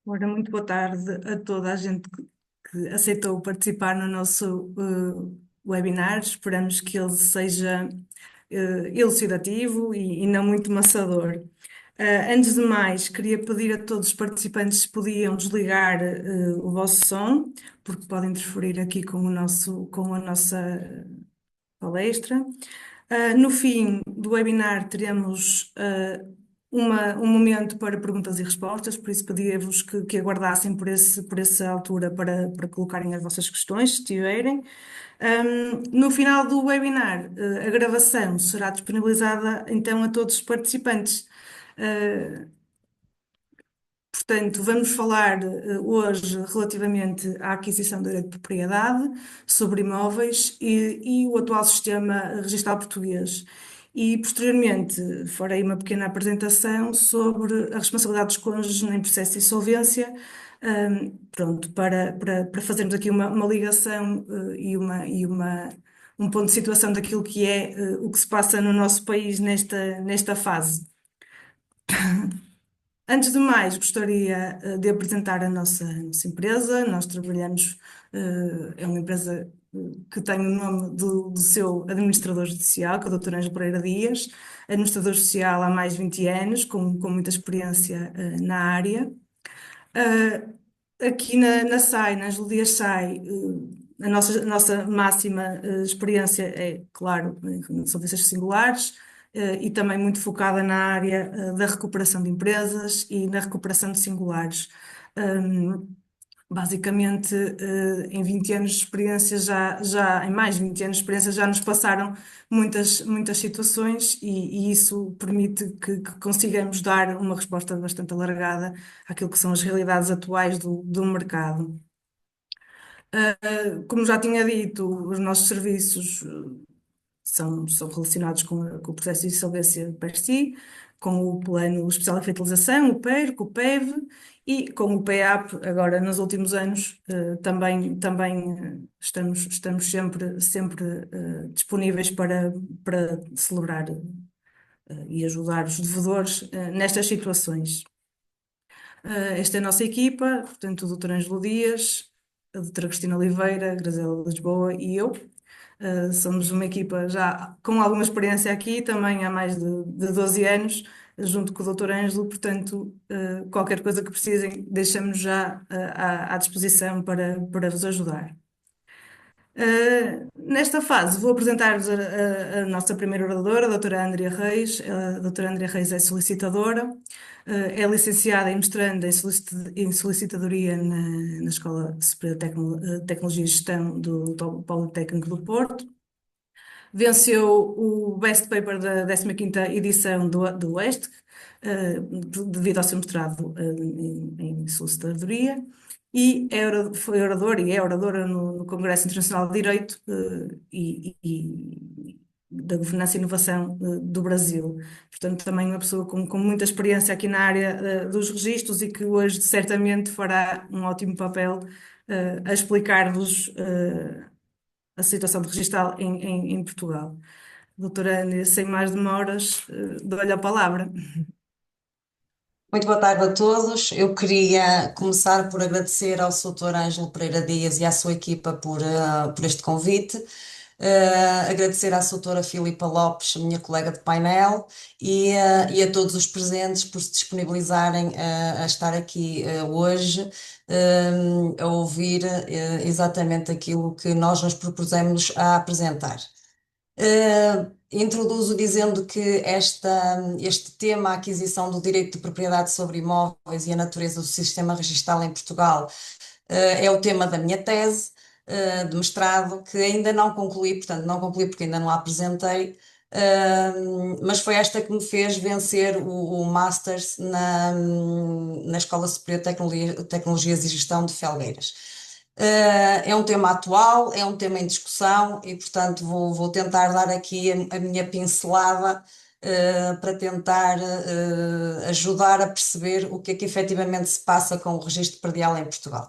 Ora, muito boa tarde a toda a gente que aceitou participar no nosso webinar. Esperamos que ele seja elucidativo e não muito maçador. Antes de mais, queria pedir a todos os participantes se podiam desligar o vosso som, porque pode interferir aqui com a nossa palestra. No fim do webinar, teremos um momento para perguntas e respostas, por isso pedia-vos que aguardassem por essa altura para colocarem as vossas questões, se tiverem. No final do webinar, a gravação será disponibilizada então a todos os participantes. Uh, Portanto, vamos falar hoje relativamente à aquisição de direito de propriedade sobre imóveis e o atual sistema registral português. E, posteriormente, farei uma pequena apresentação sobre a responsabilidade dos cônjuges em processo de insolvência, pronto, para fazermos aqui uma ligação um ponto de situação daquilo que é o que se passa no nosso país nesta fase. Antes de mais, gostaria de apresentar a nossa empresa. Nós trabalhamos, é uma empresa que tem o nome do seu administrador judicial, que é o Dr. Ângelo Pereira Dias, administrador social há mais de 20 anos, com muita experiência na área. Aqui na SAI, na Ângelo Dias SAI, a nossa máxima experiência é, claro, em insolvências singulares, e também muito focada na área da recuperação de empresas e na recuperação de singulares. Basicamente, em 20 anos de experiência, em mais de 20 anos de experiência, já nos passaram muitas situações e isso permite que consigamos dar uma resposta bastante alargada àquilo que são as realidades atuais do mercado. Como já tinha dito, os nossos serviços são relacionados com o processo de insolvência per si, com o Plano Especial de Revitalização, o PER, com o PEV e com o PEAP. Agora, nos últimos anos, também estamos sempre disponíveis para celebrar e ajudar os devedores nestas situações. Esta é a nossa equipa, portanto, o Dr. Ângelo Dias, a doutora Cristina Oliveira, a Grazela Lisboa e eu. Somos uma equipa já com alguma experiência aqui, também há mais de 12 anos, junto com o Dr. Ângelo, portanto, qualquer coisa que precisem, deixamos já à disposição para vos ajudar. Nesta fase, vou apresentar-vos a nossa primeira oradora, a doutora Andrea Reis. A doutora Andrea Reis é solicitadora, é licenciada e mestranda em solicitadoria na Escola Superior de Tecnologia e Gestão do Politécnico do Porto. Venceu o Best Paper da 15ª edição do ESTC, devido ao seu mestrado em solicitadoria, e foi oradora e é oradora no Congresso Internacional de Direito e da Governança e Inovação do Brasil. Portanto, também uma pessoa com muita experiência aqui na área dos registros e que hoje certamente fará um ótimo papel a explicar-vos a situação de registral em Portugal. Doutora Ana, sem mais demoras, dou-lhe a palavra. Muito boa tarde a todos. Eu queria começar por agradecer ao Sr. Ângelo Pereira Dias e à sua equipa por este convite. Agradecer à Sra. Filipa Lopes, minha colega de painel, e a todos os presentes por se disponibilizarem a estar aqui hoje, a ouvir exatamente aquilo que nós nos propusemos a apresentar. Introduzo dizendo que este tema, a aquisição do direito de propriedade sobre imóveis e a natureza do sistema registral em Portugal, é o tema da minha tese de mestrado, que ainda não concluí, portanto, não concluí porque ainda não a apresentei, mas foi esta que me fez vencer o Masters na Escola Superior de Tecnologias e Gestão de Felgueiras. É um tema atual, é um tema em discussão e, portanto, vou tentar dar aqui a minha pincelada para tentar ajudar a perceber o que é que efetivamente se passa com o registro predial em Portugal.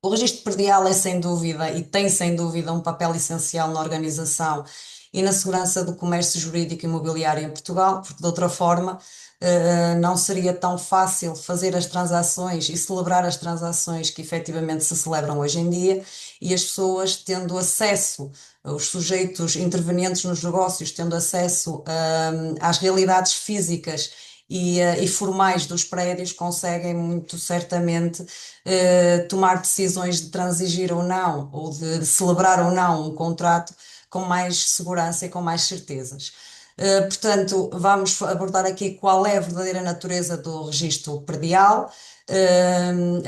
O registro predial é sem dúvida e tem sem dúvida um papel essencial na organização e na segurança do comércio jurídico imobiliário em Portugal, porque de outra forma não seria tão fácil fazer as transações e celebrar as transações que efetivamente se celebram hoje em dia, e as pessoas tendo acesso, os sujeitos intervenientes nos negócios, tendo acesso, às realidades físicas e formais dos prédios, conseguem muito certamente tomar decisões de transigir ou não, ou de celebrar ou não um contrato com mais segurança e com mais certezas. Portanto, vamos abordar aqui qual é a verdadeira natureza do registro predial.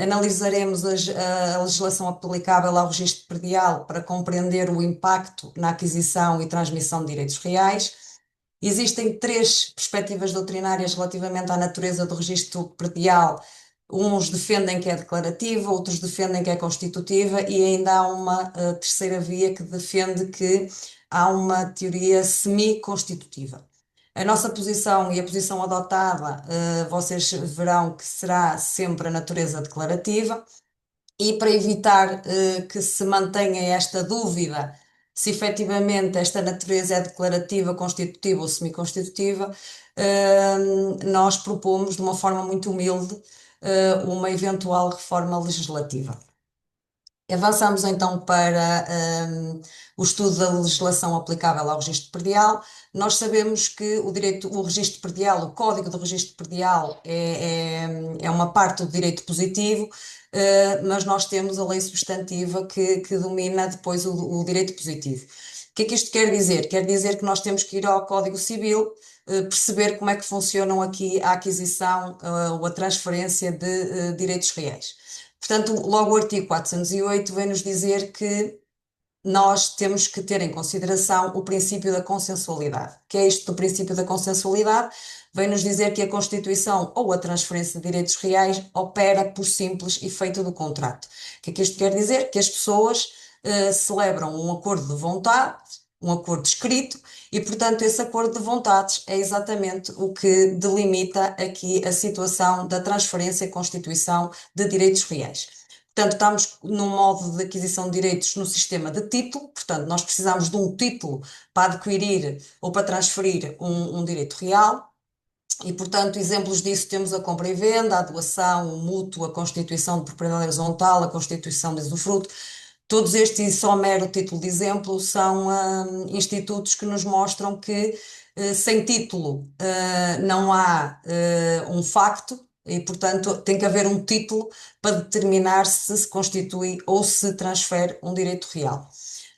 Analisaremos a legislação aplicável ao registro predial para compreender o impacto na aquisição e transmissão de direitos reais. Existem três perspectivas doutrinárias relativamente à natureza do registro predial. Uns defendem que é declarativa, outros defendem que é constitutiva, e ainda há uma terceira via que defende que há uma teoria semi-constitutiva. A nossa posição e a posição adotada, vocês verão que será sempre a natureza declarativa, e para evitar que se mantenha esta dúvida se efetivamente esta natureza é declarativa, constitutiva ou semi-constitutiva, nós propomos de uma forma muito humilde uma eventual reforma legislativa. Avançamos então para o estudo da legislação aplicável ao registro predial. Nós sabemos que o registro predial, o Código do Registro Predial, é uma parte do direito positivo, mas nós temos a lei substantiva que domina depois o direito positivo. O que é que isto quer dizer? Quer dizer que nós temos que ir ao Código Civil, perceber como é que funcionam aqui a aquisição ou a transferência de direitos reais. Portanto, logo o artigo 408 vem-nos dizer que nós temos que ter em consideração o princípio da consensualidade. Que é isto do princípio da consensualidade? Vem-nos dizer que a constituição ou a transferência de direitos reais opera por simples efeito do contrato. O que é que isto quer dizer? Que as pessoas celebram um acordo de vontade, um acordo escrito, e, portanto, esse acordo de vontades é exatamente o que delimita aqui a situação da transferência e constituição de direitos reais. Portanto, estamos num modo de aquisição de direitos no sistema de título, portanto, nós precisamos de um título para adquirir ou para transferir um direito real. E, portanto, exemplos disso temos a compra e venda, a doação, o mútuo, a constituição de propriedade horizontal, a constituição de usufruto. Todos estes, e só mero título de exemplo, são institutos que nos mostram que sem título não há um facto, e, portanto, tem que haver um título para determinar se se constitui ou se transfere um direito real.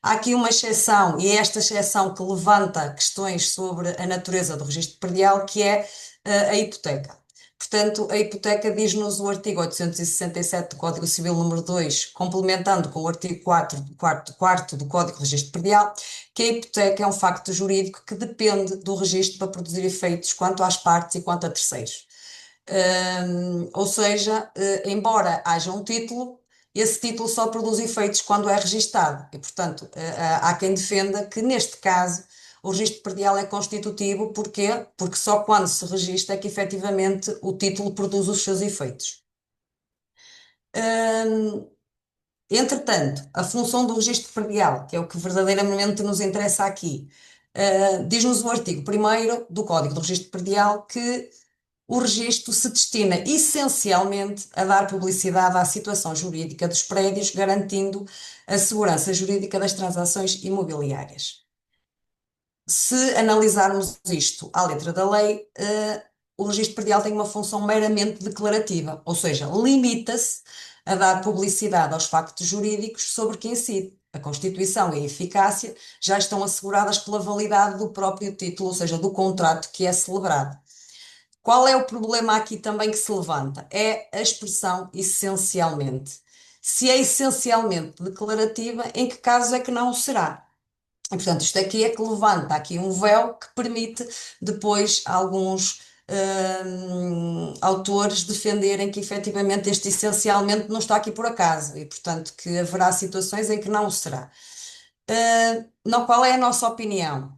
Há aqui uma exceção, e é esta exceção que levanta questões sobre a natureza do registro predial, que é a hipoteca. Portanto, a hipoteca diz-nos o artigo 867 do Código Civil número 2, complementando com o artigo 4 do Código de Registro Predial, que a hipoteca é um facto jurídico que depende do registro para produzir efeitos quanto às partes e quanto a terceiros. Ou seja, embora haja um título, esse título só produz efeitos quando é registado. E, portanto, há quem defenda que, neste caso, o registro predial é constitutivo. Porquê? Porque só quando se registra é que efetivamente o título produz os seus efeitos. Entretanto, a função do registro predial, que é o que verdadeiramente nos interessa aqui, diz-nos o artigo 1º do Código do Registro Predial que o registro se destina essencialmente a dar publicidade à situação jurídica dos prédios, garantindo a segurança jurídica das transações imobiliárias. Se analisarmos isto à letra da lei, o registro predial tem uma função meramente declarativa, ou seja, limita-se a dar publicidade aos factos jurídicos sobre que incide. A constituição e a eficácia já estão asseguradas pela validade do próprio título, ou seja, do contrato que é celebrado. Qual é o problema aqui também que se levanta? É a expressão essencialmente. Se é essencialmente declarativa, em que caso é que não o será? E, portanto, isto aqui é que levanta aqui um véu que permite depois alguns autores defenderem que efetivamente este essencialmente não está aqui por acaso, e, portanto, que haverá situações em que não o será. Não, qual é a nossa opinião?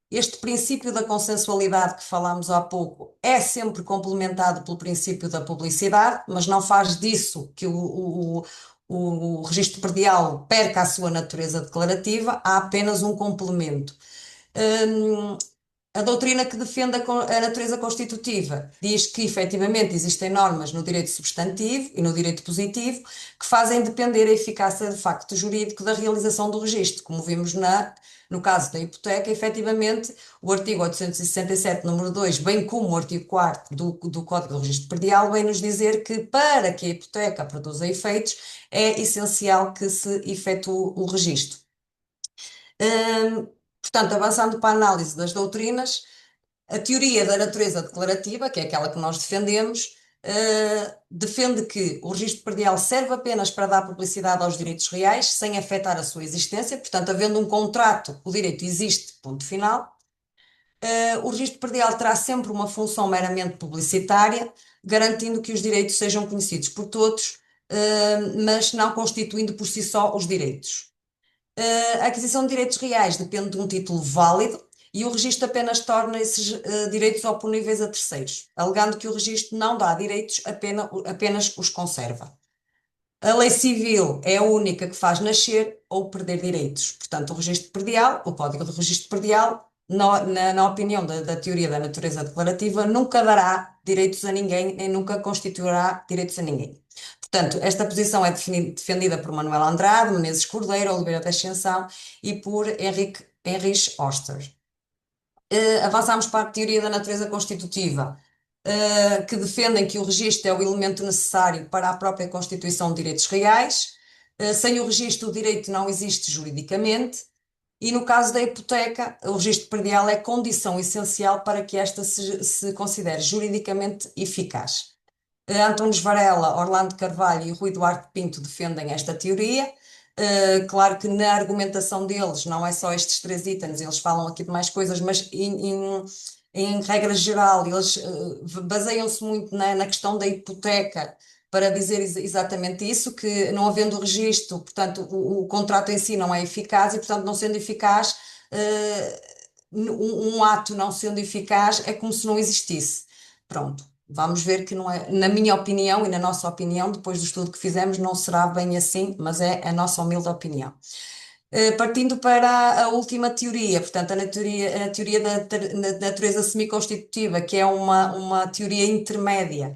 Este princípio da consensualidade que falámos há pouco é sempre complementado pelo princípio da publicidade, mas não faz disso que o registro predial perca a sua natureza declarativa, há apenas um complemento. A doutrina que defende a natureza constitutiva diz que, efetivamente, existem normas no direito substantivo e no direito positivo que fazem depender a eficácia de facto jurídico da realização do registro. Como vimos no caso da hipoteca, efetivamente, o artigo 867, número 2, bem como o artigo 4º do Código do Registro Predial, vem nos dizer que, para que a hipoteca produza efeitos, é essencial que se efetue o registro. Portanto, avançando para a análise das doutrinas, a teoria da natureza declarativa, que é aquela que nós defendemos, defende que o registro predial serve apenas para dar publicidade aos direitos reais, sem afetar a sua existência, portanto, havendo um contrato, o direito existe, ponto final. O registro predial terá sempre uma função meramente publicitária, garantindo que os direitos sejam conhecidos por todos, mas não constituindo por si só os direitos. A aquisição de direitos reais depende de um título válido e o registro apenas torna esses direitos oponíveis a terceiros, alegando que o registro não dá direitos, apenas os conserva. A lei civil é a única que faz nascer ou perder direitos. Portanto, o registro predial, o Código de Registro Predial, na opinião da teoria da natureza declarativa, nunca dará direitos a ninguém, nem nunca constituirá direitos a ninguém. Portanto, esta posição é defendida por Manuel Andrade, Menezes Cordeiro, Oliveira da Ascensão e por Heinrich Oster. Avançamos para a teoria da natureza constitutiva, que defendem que o registro é o elemento necessário para a própria constituição de direitos reais. Sem o registro, o direito não existe juridicamente. E no caso da hipoteca, o registro predial é condição essencial para que esta se considere juridicamente eficaz. Antunes Varela, Orlando Carvalho e Rui Duarte Pinto defendem esta teoria. Claro que na argumentação deles não é só estes 3 itens, eles falam aqui de mais coisas, mas em regra geral eles baseiam-se muito na questão da hipoteca para dizer exatamente isso, que não havendo o registro, portanto o contrato em si não é eficaz e, portanto, não sendo eficaz, um ato não sendo eficaz é como se não existisse. Pronto. Vamos ver que não é, na minha opinião e na nossa opinião, depois do estudo que fizemos, não será bem assim, mas é a nossa humilde opinião. Partindo para a última teoria, portanto, a teoria da natureza semiconstitutiva, que é uma teoria intermédia,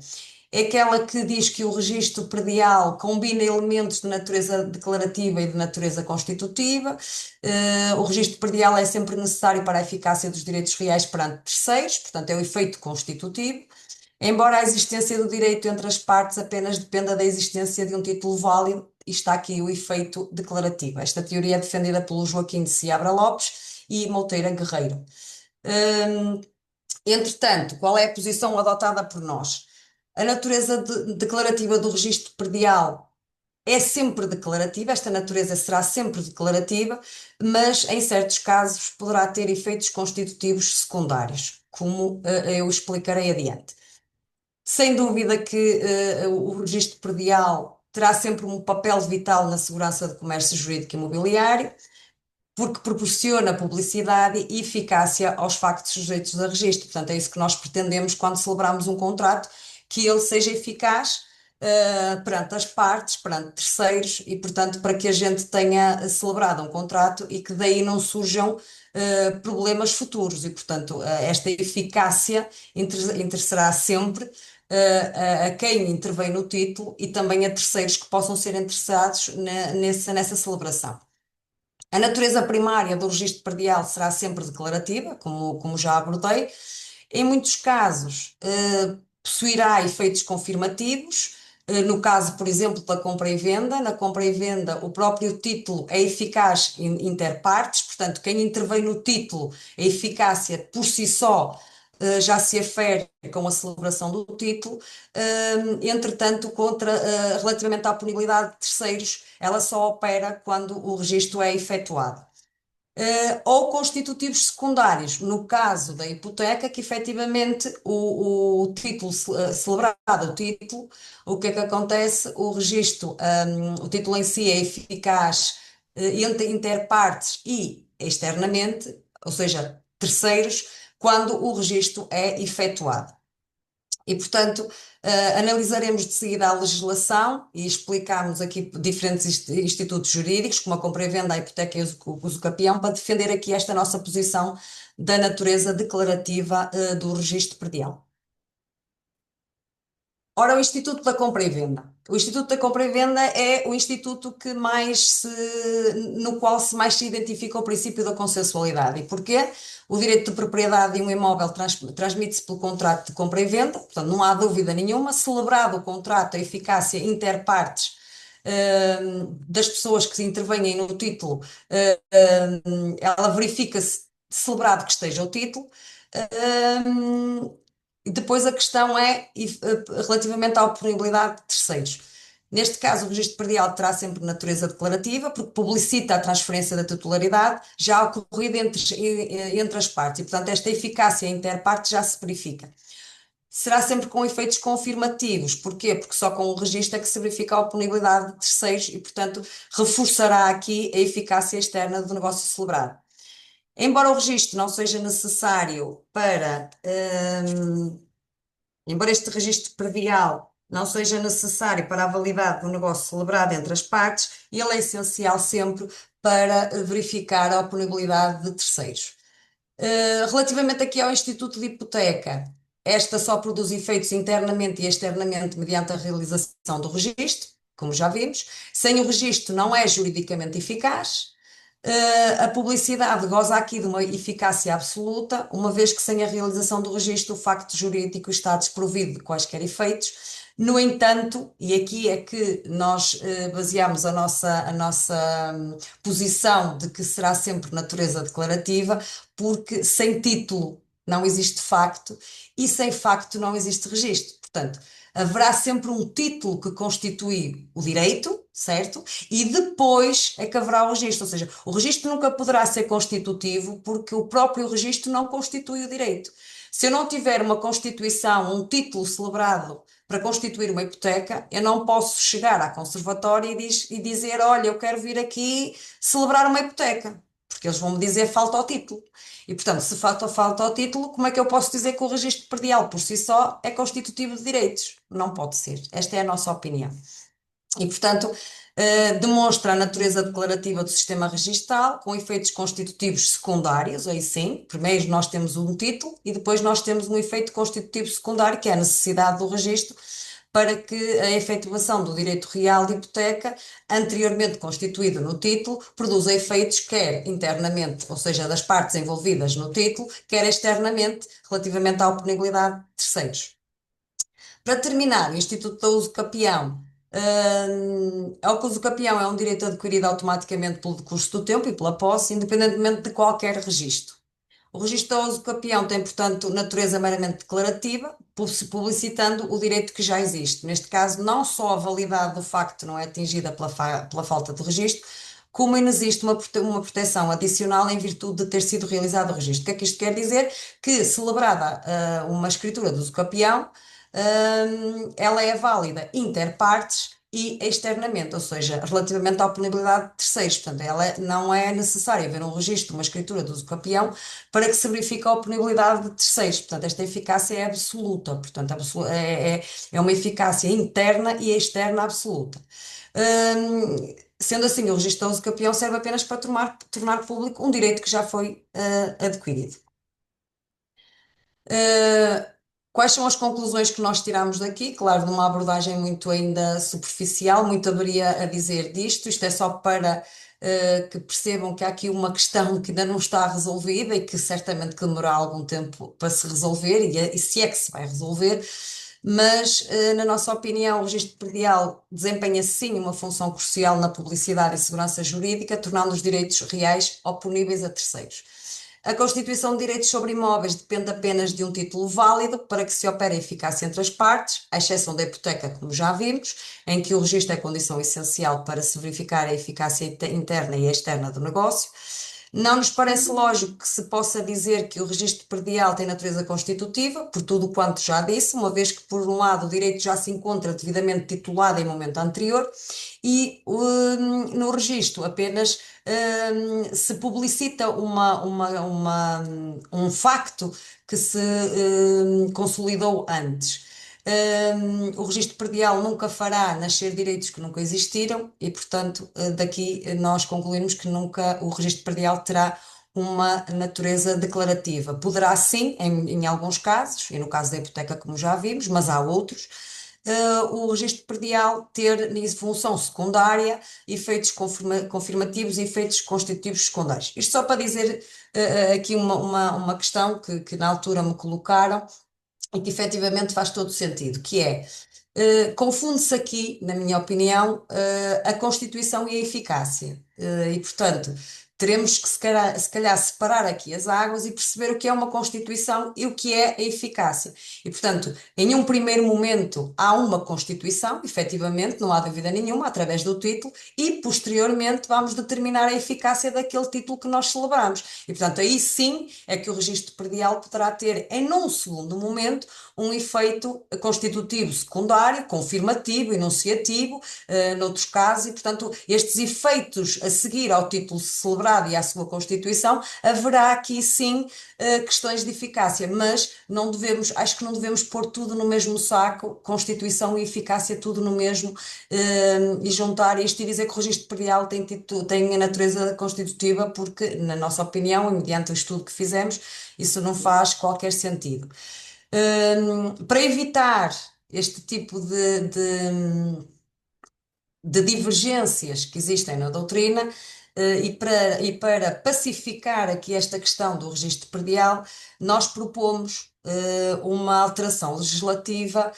é aquela que diz que o registro predial combina elementos de natureza declarativa e de natureza constitutiva. O registro predial é sempre necessário para a eficácia dos direitos reais perante terceiros, portanto, é o efeito constitutivo. Embora a existência do direito entre as partes apenas dependa da existência de um título válido, e está aqui o efeito declarativo. Esta teoria é defendida pelo Joaquim de Seabra Lopes e Monteira Guerreiro. Entretanto, qual é a posição adotada por nós? A natureza declarativa do registro predial é sempre declarativa, esta natureza será sempre declarativa, mas em certos casos poderá ter efeitos constitutivos secundários, como eu explicarei adiante. Sem dúvida que o registro predial terá sempre um papel vital na segurança do comércio jurídico imobiliário, porque proporciona publicidade e eficácia aos factos sujeitos a registro. Portanto, é isso que nós pretendemos quando celebramos um contrato, que ele seja eficaz perante as partes, perante terceiros e, portanto, para que a gente tenha celebrado um contrato e que daí não surjam problemas futuros. E, portanto, esta eficácia interessará sempre a quem intervém no título e também a terceiros que possam ser interessados nessa celebração. A natureza primária do registro predial será sempre declarativa, como já abordei. Em muitos casos, possuirá efeitos confirmativos. No caso, por exemplo, da compra e venda. Na compra e venda, o próprio título é eficaz inter partes, portanto, quem intervém no título, a eficácia por si só já se afere com a celebração do título. Entretanto, relativamente à punibilidade de terceiros, ela só opera quando o registro é efetuado. Ou constitutivos secundários, no caso da hipoteca, que efetivamente o título, celebrado o título, o que é que acontece? O registro, o título em si é eficaz entre interpartes e externamente, ou seja, terceiros, quando o registro é efetuado. E, portanto, analisaremos de seguida a legislação e explicarmos aqui diferentes institutos jurídicos, como a compra e venda, a hipoteca e o usucapião, para defender aqui esta nossa posição da natureza declarativa, do registro predial. Ora, o Instituto da Compra e Venda. O Instituto da Compra e Venda é o instituto no qual mais se identifica o princípio da consensualidade. E porquê? O direito de propriedade de um imóvel transmite-se pelo contrato de compra e venda, portanto, não há dúvida nenhuma. Celebrado o contrato, a eficácia interpartes das pessoas que intervenhem no título, ela verifica-se celebrado que esteja o título. E depois a questão é relativamente à oponibilidade de terceiros. Neste caso, o registro predial terá sempre natureza declarativa, porque publicita a transferência da titularidade já ocorrida entre as partes, e, portanto, esta eficácia interparte já se verifica. Será sempre com efeitos confirmativos. Porquê? Porque só com o registro é que se verifica a oponibilidade de terceiros e, portanto, reforçará aqui a eficácia externa do negócio celebrado. Embora o registro não seja necessário embora este registro predial não seja necessário para a validade do negócio celebrado entre as partes, ele é essencial sempre para verificar a oponibilidade de terceiros. Relativamente aqui ao Instituto de Hipoteca, esta só produz efeitos internamente e externamente mediante a realização do registro, como já vimos. Sem o registro não é juridicamente eficaz. A publicidade goza aqui de uma eficácia absoluta, uma vez que sem a realização do registro o facto jurídico está desprovido de quaisquer efeitos. No entanto, e aqui é que nós baseamos a nossa posição de que será sempre natureza declarativa, porque sem título não existe facto e sem facto não existe registro. Portanto, haverá sempre um título que constitui o direito, certo? E depois é que haverá o registro, ou seja, o registro nunca poderá ser constitutivo porque o próprio registro não constitui o direito. Se eu não tiver uma constituição, um título celebrado para constituir uma hipoteca, eu não posso chegar à conservatória e dizer, olha, eu quero vir aqui celebrar uma hipoteca, porque eles vão me dizer falta ao título. E, portanto, se falta ao título, como é que eu posso dizer que o registro predial por si só é constitutivo de direitos? Não pode ser. Esta é a nossa opinião. E, portanto, demonstra a natureza declarativa do sistema registral com efeitos constitutivos secundários, aí sim. Primeiro nós temos um título e depois nós temos um efeito constitutivo secundário, que é a necessidade do registro para que a efetivação do direito real de hipoteca, anteriormente constituído no título, produza efeitos quer internamente, ou seja, das partes envolvidas no título, quer externamente, relativamente à oponibilidade de terceiros. Para terminar, o Instituto da Uso Capião. O uso capião é um direito adquirido automaticamente pelo decurso do tempo e pela posse, independentemente de qualquer registro. O registro do uso capião tem, portanto, natureza meramente declarativa, publicitando o direito que já existe. Neste caso, não só a validade do facto não é atingida pela falta de registro, como ainda existe uma proteção adicional em virtude de ter sido realizado o registro. O que é que isto quer dizer? Que, celebrada uma escritura do uso capião, ela é válida inter partes e externamente, ou seja, relativamente à oponibilidade de terceiros. Portanto, não é necessário haver um registro, uma escritura do uso capião para que se verifique a oponibilidade de terceiros. Portanto, esta eficácia é absoluta, portanto, é uma eficácia interna e externa absoluta. Sendo assim, o registro do uso capião serve apenas para tornar público um direito que já foi adquirido. Quais são as conclusões que nós tiramos daqui? Claro, numa abordagem muito ainda superficial, muito haveria a dizer disto. Isto é só para que percebam que há aqui uma questão que ainda não está resolvida e que certamente que demorará algum tempo para se resolver, e se é que se vai resolver. Mas, na nossa opinião, o registro predial desempenha sim uma função crucial na publicidade e segurança jurídica, tornando os direitos reais oponíveis a terceiros. A constituição de direitos sobre imóveis depende apenas de um título válido para que se opere a eficácia entre as partes, à exceção da hipoteca, como já vimos, em que o registro é condição essencial para se verificar a eficácia interna e externa do negócio. Não nos parece lógico que se possa dizer que o registro predial tem natureza constitutiva, por tudo quanto já disse, uma vez que, por um lado, o direito já se encontra devidamente titulado em momento anterior e no registro apenas se publicita um facto que se consolidou antes. O registro predial nunca fará nascer direitos que nunca existiram e, portanto, daqui nós concluímos que nunca o registro predial terá uma natureza declarativa. Poderá sim, em alguns casos, e no caso da hipoteca, como já vimos, mas há outros, o registro predial ter função secundária, efeitos confirmativos e efeitos constitutivos secundários. Isto só para dizer aqui uma questão que na altura me colocaram e que efetivamente faz todo sentido, que é, confunde-se aqui, na minha opinião, a Constituição e a eficácia. E, portanto, teremos que, se calhar, separar aqui as águas e perceber o que é uma Constituição e o que é a eficácia. E, portanto, em um primeiro momento, há uma Constituição, efetivamente, não há dúvida nenhuma, através do título, e, posteriormente, vamos determinar a eficácia daquele título que nós celebramos. E, portanto, aí sim é que o registro predial poderá ter, em um segundo momento, um efeito constitutivo secundário, confirmativo, enunciativo, noutros casos, e, portanto, estes efeitos a seguir ao título celebrado e à sua Constituição, haverá aqui sim questões de eficácia, mas não devemos, acho que não devemos pôr tudo no mesmo saco, Constituição e eficácia tudo no mesmo, e juntar isto e dizer que o registro predial tem a natureza constitutiva, porque, na nossa opinião, e mediante o estudo que fizemos, isso não faz qualquer sentido. Para evitar este tipo de divergências que existem na doutrina, e para pacificar aqui esta questão do registro predial, nós propomos uma alteração legislativa,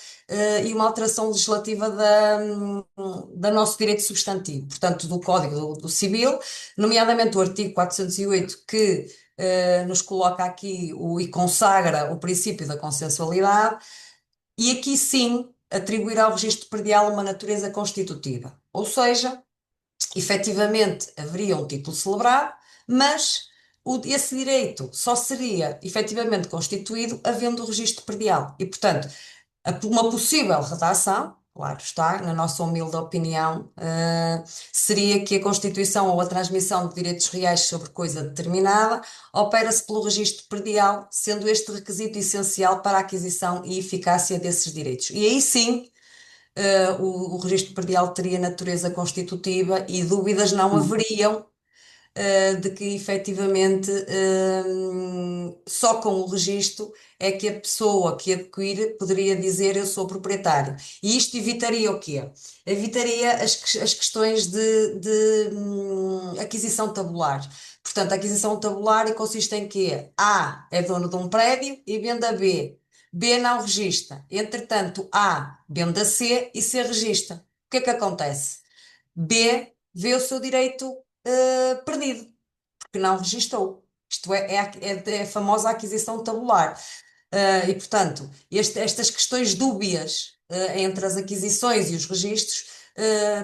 e uma alteração legislativa da nosso direito substantivo, portanto, do Código do Civil, nomeadamente o artigo 408, que nos coloca aqui e consagra o princípio da consensualidade, e aqui sim atribuir ao registro predial uma natureza constitutiva. Ou seja, efetivamente haveria um título celebrado, mas esse direito só seria efetivamente constituído havendo o registro predial. E, portanto, uma possível redação, claro está, na nossa humilde opinião, seria que a constituição ou a transmissão de direitos reais sobre coisa determinada opera-se pelo registro predial, sendo este requisito essencial para a aquisição e eficácia desses direitos. E aí sim, o registro predial teria natureza constitutiva e dúvidas não Hum. haveriam, de que efetivamente, só com o registro é que a pessoa que adquire poderia dizer eu sou proprietário. E isto evitaria o quê? Evitaria as questões de aquisição tabular. Portanto, a aquisição tabular consiste em que A é dono de um prédio e vende a B. B não registra. Entretanto, A vende a C e C registra. O que é que acontece? B vê o seu direito perdido, porque não registou. Isto é a famosa aquisição tabular. E, portanto, estas questões dúbias entre as aquisições e os registros,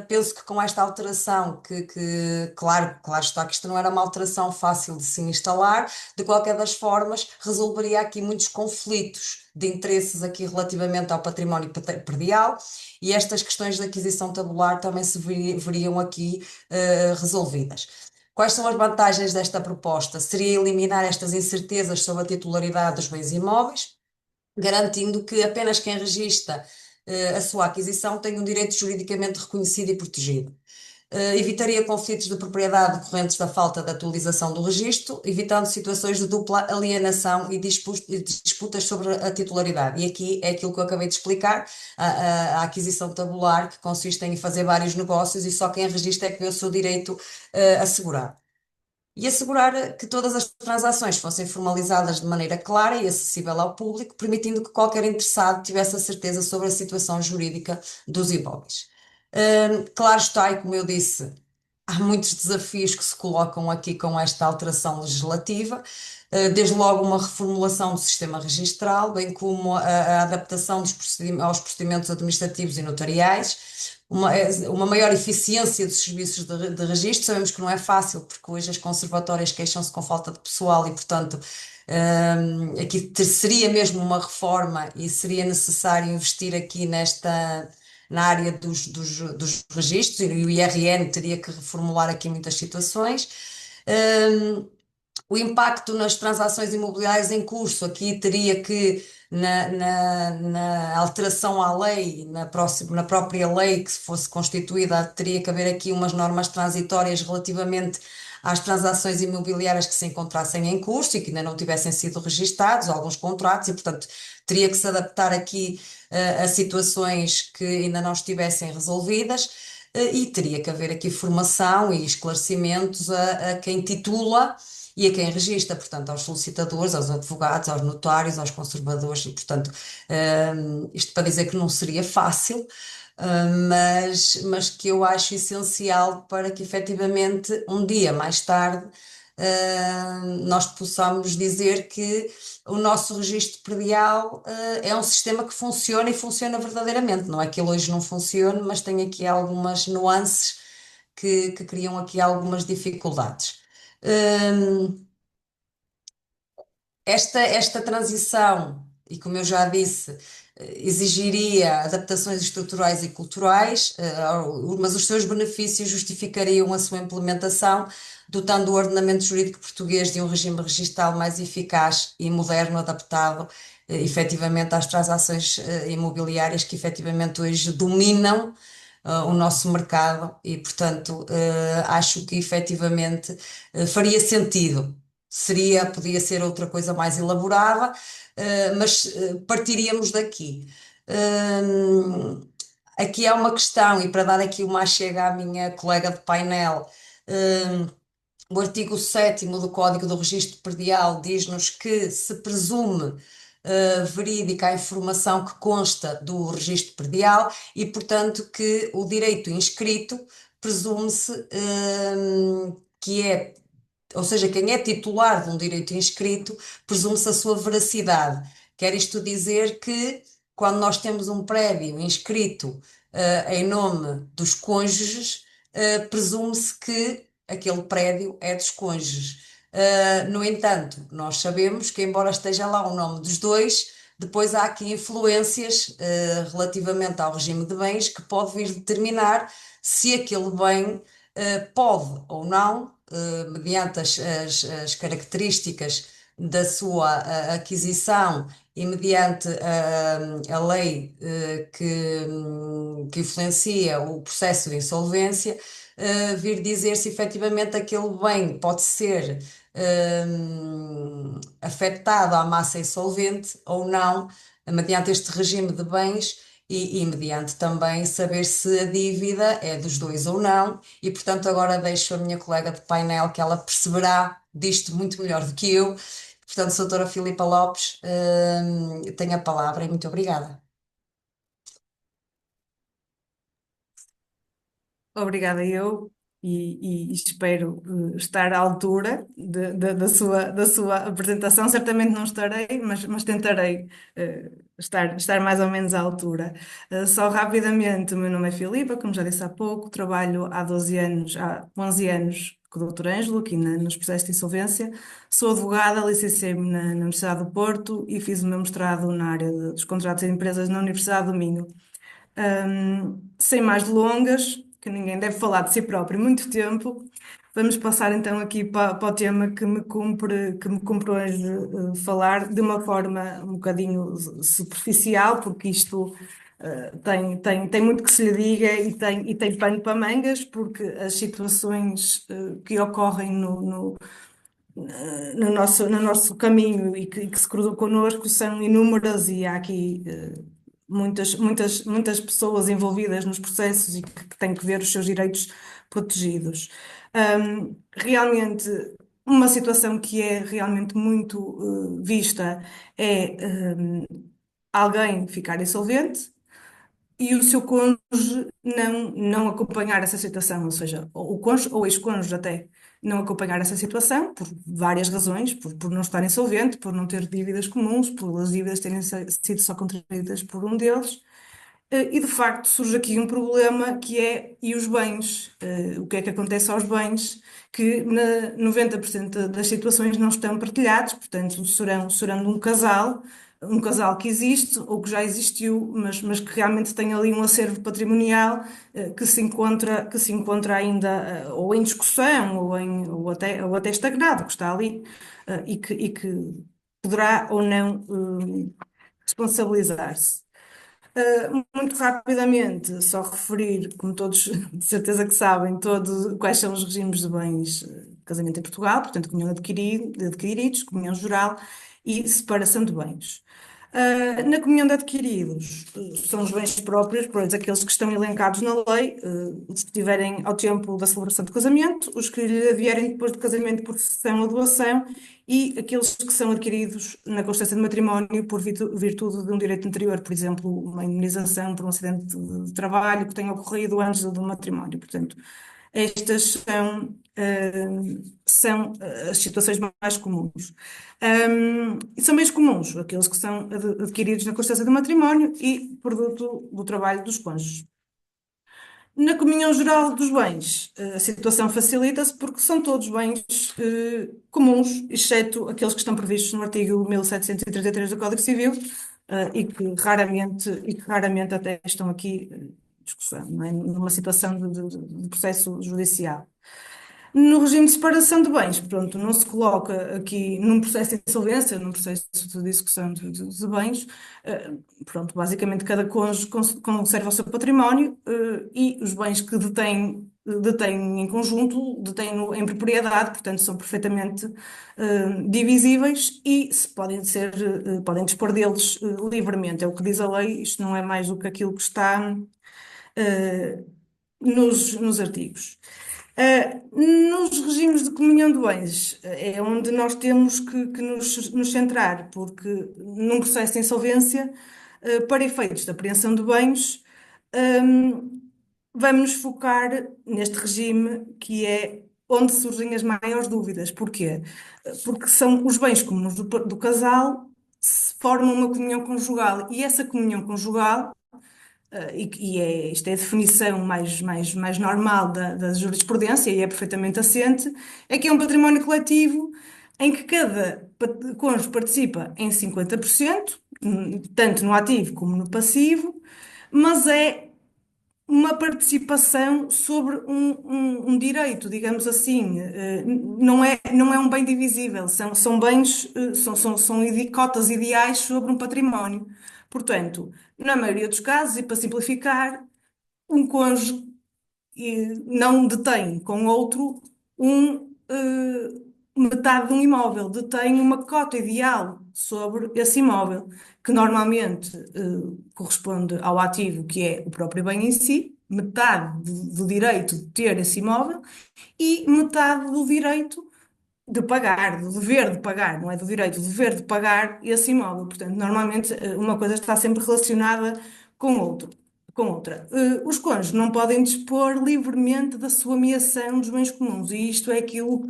penso que com esta alteração, claro está que isto não era uma alteração fácil de se instalar, de qualquer das formas, resolveria aqui muitos conflitos de interesses aqui relativamente ao património predial, e estas questões de aquisição tabular também se veriam aqui resolvidas. Quais são as vantagens desta proposta? Seria eliminar estas incertezas sobre a titularidade dos bens imóveis, garantindo que apenas quem registra a sua aquisição tem um direito juridicamente reconhecido e protegido. Evitaria conflitos de propriedade decorrentes da falta de atualização do registro, evitando situações de dupla alienação e disputas sobre a titularidade. E aqui é aquilo que eu acabei de explicar, a aquisição tabular, que consiste em fazer vários negócios e só quem registra é que vê o seu direito assegurado. E assegurar que todas as transações fossem formalizadas de maneira clara e acessível ao público, permitindo que qualquer interessado tivesse a certeza sobre a situação jurídica dos imóveis. Claro está, e como eu disse, há muitos desafios que se colocam aqui com esta alteração legislativa, desde logo uma reformulação do sistema registral, bem como a adaptação aos procedimentos administrativos e notariais, uma maior eficiência dos serviços de registro. Sabemos que não é fácil, porque hoje as conservatórias queixam-se com falta de pessoal e, portanto, aqui seria mesmo uma reforma e seria necessário investir aqui na área dos registros, e o IRN teria que reformular aqui muitas situações. O impacto nas transações imobiliárias em curso, aqui teria que, na alteração à lei, na própria lei que se fosse constituída, teria que haver aqui umas normas transitórias relativamente às transações imobiliárias que se encontrassem em curso e que ainda não tivessem sido registados, alguns contratos, e, portanto, teria que se adaptar aqui a situações que ainda não estivessem resolvidas. E teria que haver aqui formação e esclarecimentos a quem titula e a quem registra, portanto, aos solicitadores, aos advogados, aos notários, aos conservadores, e, portanto, isto para dizer que não seria fácil, mas que eu acho essencial para que efetivamente um dia mais tarde nós possamos dizer que o nosso registro predial é um sistema que funciona e funciona verdadeiramente. Não é que ele hoje não funcione, mas tem aqui algumas nuances que criam aqui algumas dificuldades. Hum, esta transição, e como eu já disse, exigiria adaptações estruturais e culturais, mas os seus benefícios justificariam a sua implementação, dotando o ordenamento jurídico português de um regime registral mais eficaz e moderno, adaptado, efetivamente às transações, imobiliárias que efetivamente hoje dominam, o nosso mercado e, portanto, acho que efetivamente faria sentido. Podia ser outra coisa mais elaborada, mas partiríamos daqui. Hum, Aqui há uma questão, e para dar aqui uma chega à minha colega de painel, hum, o artigo 7º do Código do Registro Predial diz-nos que se presume verídica a informação que consta do registro predial e, portanto, que o direito inscrito presume-se que é, ou seja, quem é titular de um direito inscrito, presume-se a sua veracidade. Quer isto dizer que, quando nós temos um prédio inscrito em nome dos cônjuges, presume-se que aquele prédio é dos cônjuges. No entanto, nós sabemos que, embora esteja lá o nome dos dois, depois há aqui influências relativamente ao regime de bens que pode vir determinar se aquele bem pode ou não, mediante as características da sua aquisição e mediante a lei que influencia o processo de insolvência, vir dizer se efetivamente aquele bem pode ser afetado à massa insolvente ou não, mediante este regime de bens e mediante também saber se a dívida é dos dois ou não. E, portanto, agora deixo a minha colega de painel que ela perceberá disto muito melhor do que eu. Portanto, doutora Filipa Lopes, tem a palavra e muito obrigada. Obrigada eu e espero estar à altura da sua apresentação. Certamente não estarei, mas tentarei estar mais ou menos à altura. Só rapidamente, o meu nome é Filipa, como já disse há pouco, trabalho há 12 anos, há 11 anos com o Dr. Ângelo, aqui nos processos de insolvência. Sou advogada, licenciei-me na Universidade do Porto e fiz o meu mestrado na área dos contratos de empresas na Universidade do Minho. Sem mais delongas, que ninguém deve falar de si próprio muito tempo, vamos passar então aqui para o tema que me cumpre hoje falar de uma forma um bocadinho superficial, porque isto tem muito que se lhe diga e tem pano para mangas, porque as situações que ocorrem no nosso caminho e que se cruzam connosco são inúmeras e há aqui muitas pessoas envolvidas nos processos e que têm que ver os seus direitos protegidos. Realmente, uma situação que é realmente muito vista é alguém ficar insolvente e o seu cônjuge não acompanhar essa situação, ou seja, ou o cônjuge ou ex-cônjuge até não acompanhar essa situação por várias razões, por não estar insolvente, por não ter dívidas comuns, por as dívidas terem sido só contraídas por um deles. E de facto surge aqui um problema que é e os bens? O que é que acontece aos bens que na 90% das situações não estão partilhados, portanto serão de um casal que existe ou que já existiu, mas que realmente tem ali um acervo patrimonial que se encontra ainda ou em discussão ou até estagnado, que está ali e que poderá ou não responsabilizar-se. Muito rapidamente, só referir, como todos de certeza que sabem, quais são os regimes de bens casamento em Portugal, portanto, comunhão de adquiridos, comunhão geral e separação de bens. Na comunhão de adquiridos, são os bens próprios, pois aqueles que estão elencados na lei, os que tiverem ao tempo da celebração do casamento, os que lhe vierem depois do casamento por sucessão ou doação, e aqueles que são adquiridos na constância de matrimónio por virtude de um direito anterior, por exemplo, uma indemnização por um acidente de trabalho que tenha ocorrido antes do matrimónio. Portanto, estas são as situações mais comuns. E são bens comuns, aqueles que são adquiridos na constância do matrimónio e produto do trabalho dos cônjuges. Na comunhão geral dos bens, a situação facilita-se porque são todos bens comuns, exceto aqueles que estão previstos no artigo 1733 do Código Civil, e que raramente até estão aqui em discussão, não é? Numa situação de processo judicial. No regime de separação de bens, pronto, não se coloca aqui num processo de insolvência, num processo de discussão de bens, pronto, basicamente cada cônjuge conserva o seu património, e os bens que detém em conjunto, detêm-no em propriedade, portanto são perfeitamente divisíveis e podem dispor deles livremente. É o que diz a lei, isto não é mais do que aquilo que está nos artigos. Nos regimes de comunhão de bens, é onde nós temos que nos centrar, porque num processo de insolvência, para efeitos de apreensão de bens, vamos nos focar neste regime que é onde surgem as maiores dúvidas. Porquê? Porque são os bens comuns do casal formam uma comunhão conjugal e essa comunhão conjugal isto é a definição mais normal da jurisprudência e é perfeitamente assente, é que é um património coletivo em que cada cônjuge participa em 50%, tanto no ativo como no passivo, mas é uma participação sobre um direito, digamos assim, não é um bem divisível, são bens, são cotas ideais sobre um património. Portanto, na maioria dos casos, e para simplificar, um cônjuge não detém com outro metade de um imóvel, detém uma cota ideal sobre esse imóvel, que normalmente corresponde ao ativo, que é o próprio bem em si, metade do direito de ter esse imóvel e metade do direito de pagar, do dever de pagar, não é do direito, do dever de pagar esse imóvel. Portanto, normalmente uma coisa está sempre relacionada com outro, com outra. Os cônjuges não podem dispor livremente da sua ameação dos bens comuns e isto é aquilo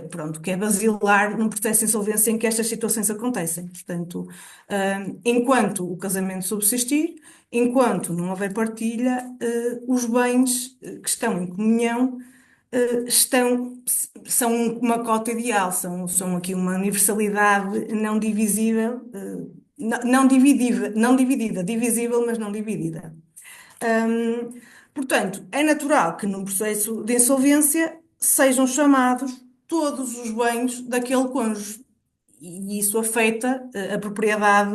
pronto, que é basilar num processo de insolvência em que estas situações acontecem. Portanto, enquanto o casamento subsistir, enquanto não houver partilha, os bens que estão em comunhão são uma cota ideal, são aqui uma universalidade não divisível, não dividida, divisível, mas não dividida. Hum, Portanto, é natural que num processo de insolvência sejam chamados todos os bens daquele cônjuge. E isso afeta a propriedade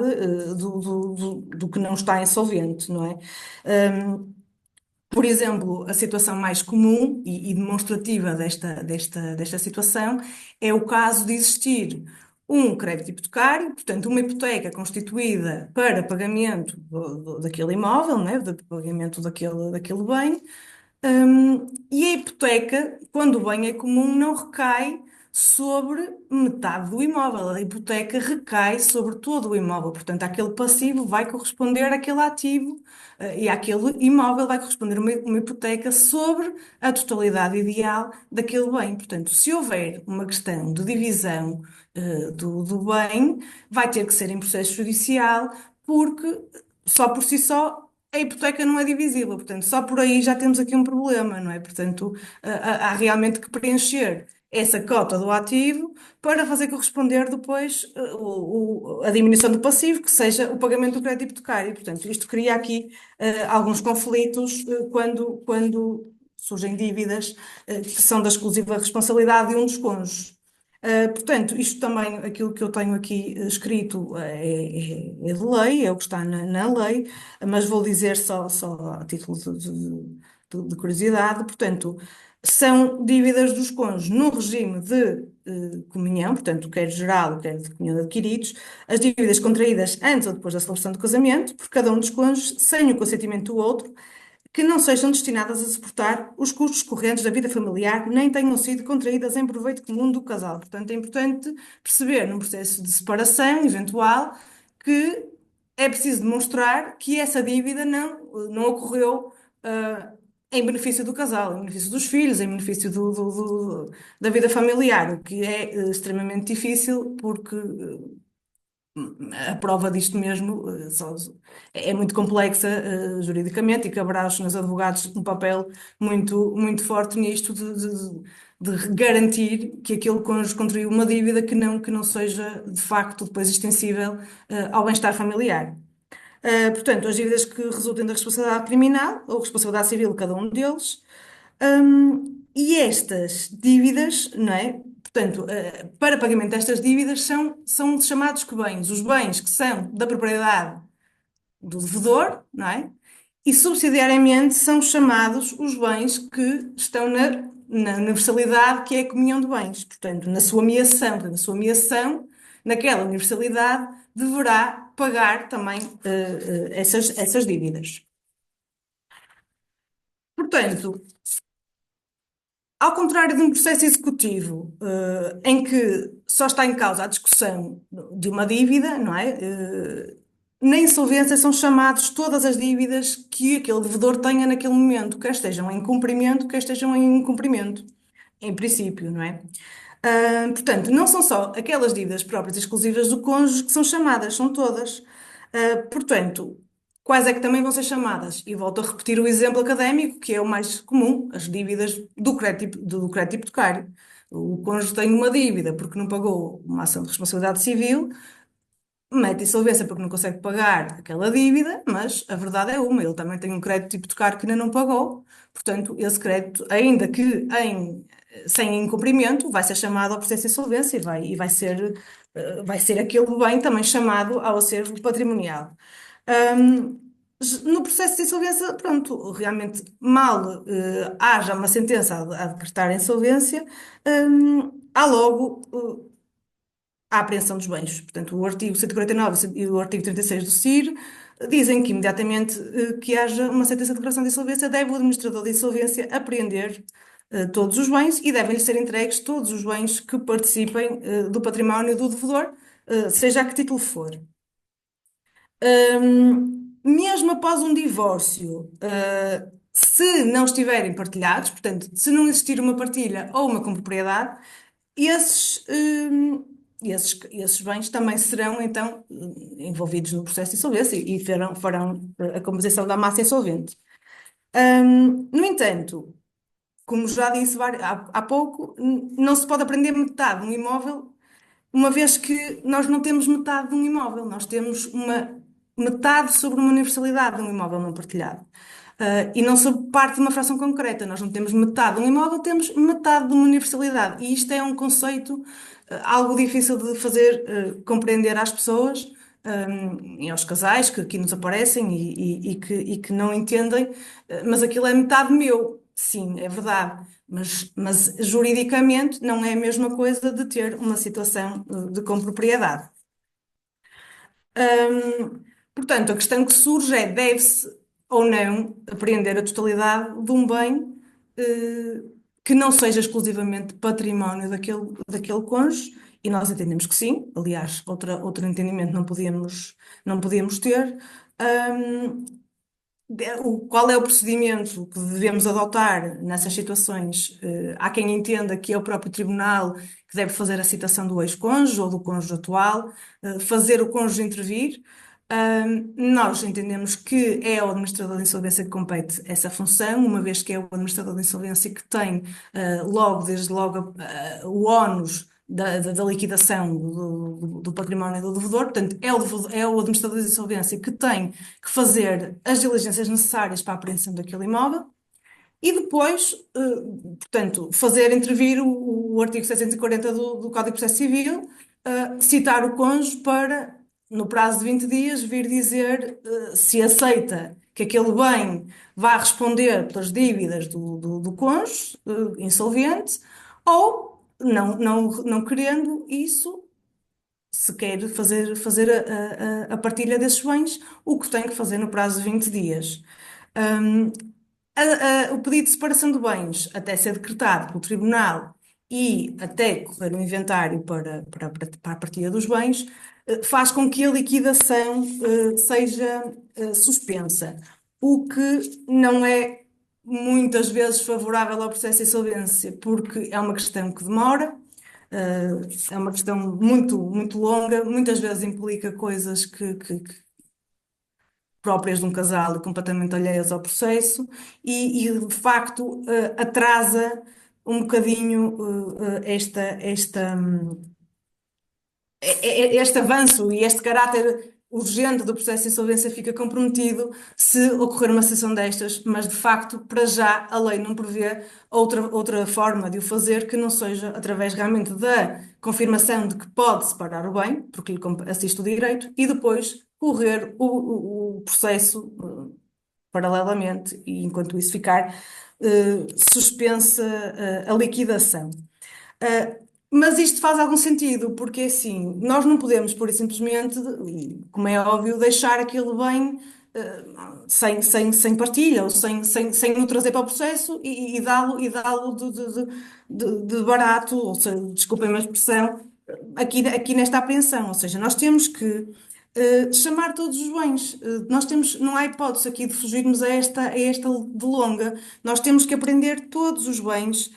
do que não está insolvente, não é? Hum, por exemplo, a situação mais comum e demonstrativa desta situação é o caso de existir um crédito hipotecário, portanto, uma hipoteca constituída para pagamento daquele imóvel, né, de pagamento daquele bem, e a hipoteca, quando o bem é comum, não recai sobre metade do imóvel. A hipoteca recai sobre todo o imóvel. Portanto, aquele passivo vai corresponder àquele ativo, e àquele imóvel vai corresponder uma hipoteca sobre a totalidade ideal daquele bem. Portanto, se houver uma questão de divisão, do bem, vai ter que ser em processo judicial, porque só por si só a hipoteca não é divisível, portanto, só por aí já temos aqui um problema, não é? Portanto, há realmente que preencher essa cota do ativo para fazer corresponder depois a diminuição do passivo, que seja o pagamento do crédito hipotecário. Portanto, isto cria aqui alguns conflitos quando surgem dívidas que são da exclusiva responsabilidade de um dos cônjuges. Portanto, isto também, aquilo que eu tenho aqui escrito é de lei, é o que está na lei, mas vou dizer só a título de curiosidade. Portanto, são dívidas dos cônjuges no regime de comunhão, portanto, quer geral, quer de comunhão de adquiridos, as dívidas contraídas antes ou depois da celebração do casamento, por cada um dos cônjuges, sem o consentimento do outro, que não sejam destinadas a suportar os custos correntes da vida familiar, nem tenham sido contraídas em proveito comum do casal. Portanto, é importante perceber, num processo de separação eventual, que é preciso demonstrar que essa dívida não ocorreu, em benefício do casal, em benefício dos filhos, em benefício da vida familiar, o que é extremamente difícil, porque a prova disto mesmo é muito complexa juridicamente e caberá aos senhores advogados um papel muito forte nisto de garantir que aquele cônjuge contraiu uma dívida que não seja de facto depois extensível ao bem-estar familiar. Portanto, as dívidas que resultem da responsabilidade criminal ou responsabilidade civil de cada um deles. E estas dívidas, não é? Portanto, para pagamento destas dívidas são chamados que bens? Os bens que são da propriedade do devedor, não é? E subsidiariamente são chamados os bens que estão na universalidade, que é a comunhão de bens. Portanto, na sua ameação, naquela universalidade, deverá pagar também essas dívidas. Portanto, ao contrário de um processo executivo, em que só está em causa a discussão de uma dívida, não é? Na insolvência são chamados todas as dívidas que aquele devedor tenha naquele momento, quer estejam em cumprimento, quer estejam em incumprimento, em princípio, não é? Portanto, não são só aquelas dívidas próprias e exclusivas do cônjuge que são chamadas, são todas. Portanto, quais é que também vão ser chamadas? E volto a repetir o exemplo académico, que é o mais comum, as dívidas do crédito hipotecário. O cônjuge tem uma dívida porque não pagou uma ação de responsabilidade civil, mete insolvência porque não consegue pagar aquela dívida, mas a verdade é uma, ele também tem um crédito hipotecar que ainda não pagou, portanto, esse crédito, ainda que sem incumprimento, vai ser chamado ao processo de insolvência e vai ser aquele bem também chamado ao acervo patrimonial. Ahm, no processo de insolvência, pronto, realmente mal haja uma sentença a decretar a insolvência, há logo a apreensão dos bens. Portanto, o artigo 149 e o artigo 36 do CIR dizem que imediatamente que haja uma sentença de declaração de insolvência, deve o administrador de insolvência apreender todos os bens e devem-lhe ser entregues todos os bens que participem do património do devedor, seja a que título for. Mesmo após um divórcio, se não estiverem partilhados, portanto, se não existir uma partilha ou uma compropriedade, esses, esses bens também serão, então, envolvidos no processo de insolvência e farão a composição da massa insolvente. No entanto, como já disse há pouco, não se pode aprender metade de um imóvel, uma vez que nós não temos metade de um imóvel, nós temos uma metade sobre uma universalidade de um imóvel não partilhado. E não sobre parte de uma fração concreta. Nós não temos metade de um imóvel, temos metade de uma universalidade. E isto é um conceito, algo difícil de fazer, compreender às pessoas, e aos casais que aqui nos aparecem e que não entendem, mas aquilo é metade meu. Sim, é verdade. Mas juridicamente não é a mesma coisa de ter uma situação de compropriedade. Portanto, a questão que surge é: deve-se ou não apreender a totalidade de um bem eh, que não seja exclusivamente património daquele cônjuge? E nós entendemos que sim. Aliás, outro entendimento não podíamos ter. Ahm, qual é o procedimento que devemos adotar nessas situações? Há quem entenda que é o próprio tribunal que deve fazer a citação do ex-cônjuge ou do cônjuge atual, fazer o cônjuge intervir. Nós entendemos que é ao administrador de insolvência que compete essa função, uma vez que é o administrador de insolvência que tem, desde logo, o ónus da liquidação do património do devedor. Portanto, é o administrador de insolvência que tem que fazer as diligências necessárias para a apreensão daquele imóvel e depois, portanto, fazer intervir o artigo 740 do Código de Processo Civil, citar o cônjuge para, no prazo de 20 dias, vir dizer se aceita que aquele bem vá responder pelas dívidas do cônjuge, insolvente, ou não querendo isso, se quer fazer a partilha desses bens, o que tem que fazer no prazo de 20 dias. Hum, o pedido de separação de bens, até ser decretado pelo tribunal e até correr o inventário para a partilha dos bens, faz com que a liquidação seja suspensa, o que não é muitas vezes favorável ao processo de insolvência, porque é uma questão que demora. É uma questão muito longa, muitas vezes implica coisas próprias de um casal e completamente alheias ao processo, de facto atrasa um bocadinho este avanço e este caráter urgente do processo de insolvência fica comprometido se ocorrer uma situação destas, mas de facto, para já, a lei não prevê outra forma de o fazer que não seja através realmente da confirmação de que pode separar o bem, porque lhe assiste o direito, e depois correr o processo paralelamente, e enquanto isso ficar suspensa a liquidação. Uh, mas isto faz algum sentido, porque assim, nós não podemos, pura e simplesmente, como é óbvio, deixar aquele bem sem partilha, ou sem o trazer para o processo e dá-lo de barato, ou seja, desculpem a expressão, aqui nesta apreensão. Ou seja, nós temos que chamar todos os bens. Não há hipótese aqui de fugirmos a esta delonga. Nós temos que aprender todos os bens.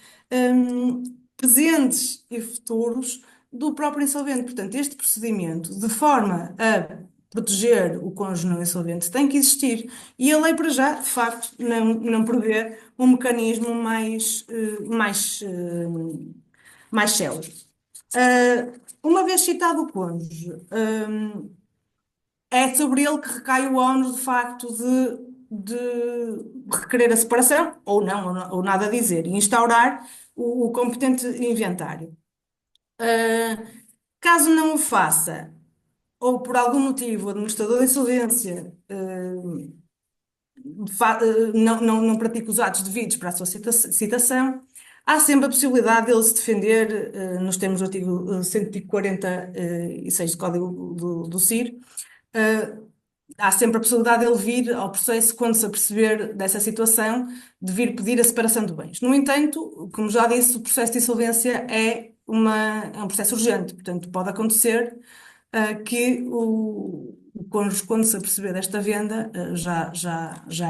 Presentes e futuros do próprio insolvente. Portanto, este procedimento, de forma a proteger o cônjuge não insolvente, tem que existir. E a lei, para já, de facto, não prevê um mecanismo mais célere. Uma vez citado o cônjuge, é sobre ele que recai o ónus, de facto, de requerer a separação, ou não, ou nada a dizer, e instaurar o competente inventário. Caso não o faça, ou por algum motivo o administrador de insolvência não pratica os atos devidos para a sua citação, há sempre a possibilidade dele se defender, nos termos do artigo 146 do Código do CIR. eh, Há sempre a possibilidade de ele vir ao processo quando se aperceber dessa situação, de vir pedir a separação de bens. No entanto, como já disse, o processo de insolvência é um processo urgente, portanto, pode acontecer que o cônjuge, quando se aperceber desta venda, já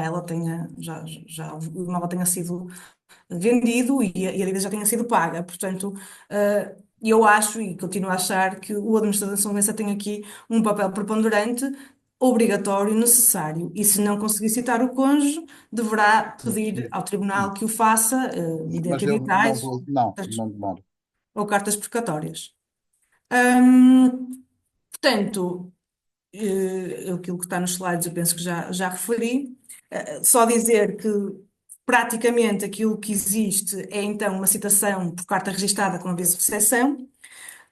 ela tenha, já o imóvel tenha sido vendido e a dívida já tenha sido paga. Portanto, eu acho e continuo a achar que o administrador de insolvência tem aqui um papel preponderante, obrigatório, necessário. E se não conseguir citar o cônjuge, deverá pedir ao tribunal que o faça, Mas mediante eu não editais vou, não demoro. ou cartas precatórias. Hum, Portanto, aquilo que está nos slides eu penso que já referi. Só dizer que praticamente aquilo que existe é então uma citação por carta registada com aviso de recepção.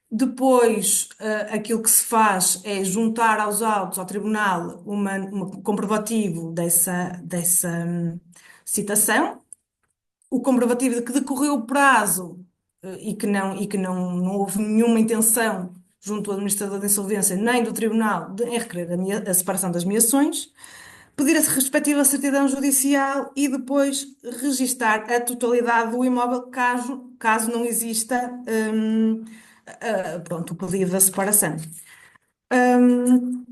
Depois, aquilo que se faz é juntar aos autos, ao tribunal, um comprovativo dessa citação, o comprovativo de que decorreu o prazo, e que não houve nenhuma intenção junto ao administrador de insolvência nem do tribunal em requerer a separação das meações, pedir a respectiva certidão judicial e depois registar a totalidade do imóvel caso não exista, pronto, o pedido da separação. Hum,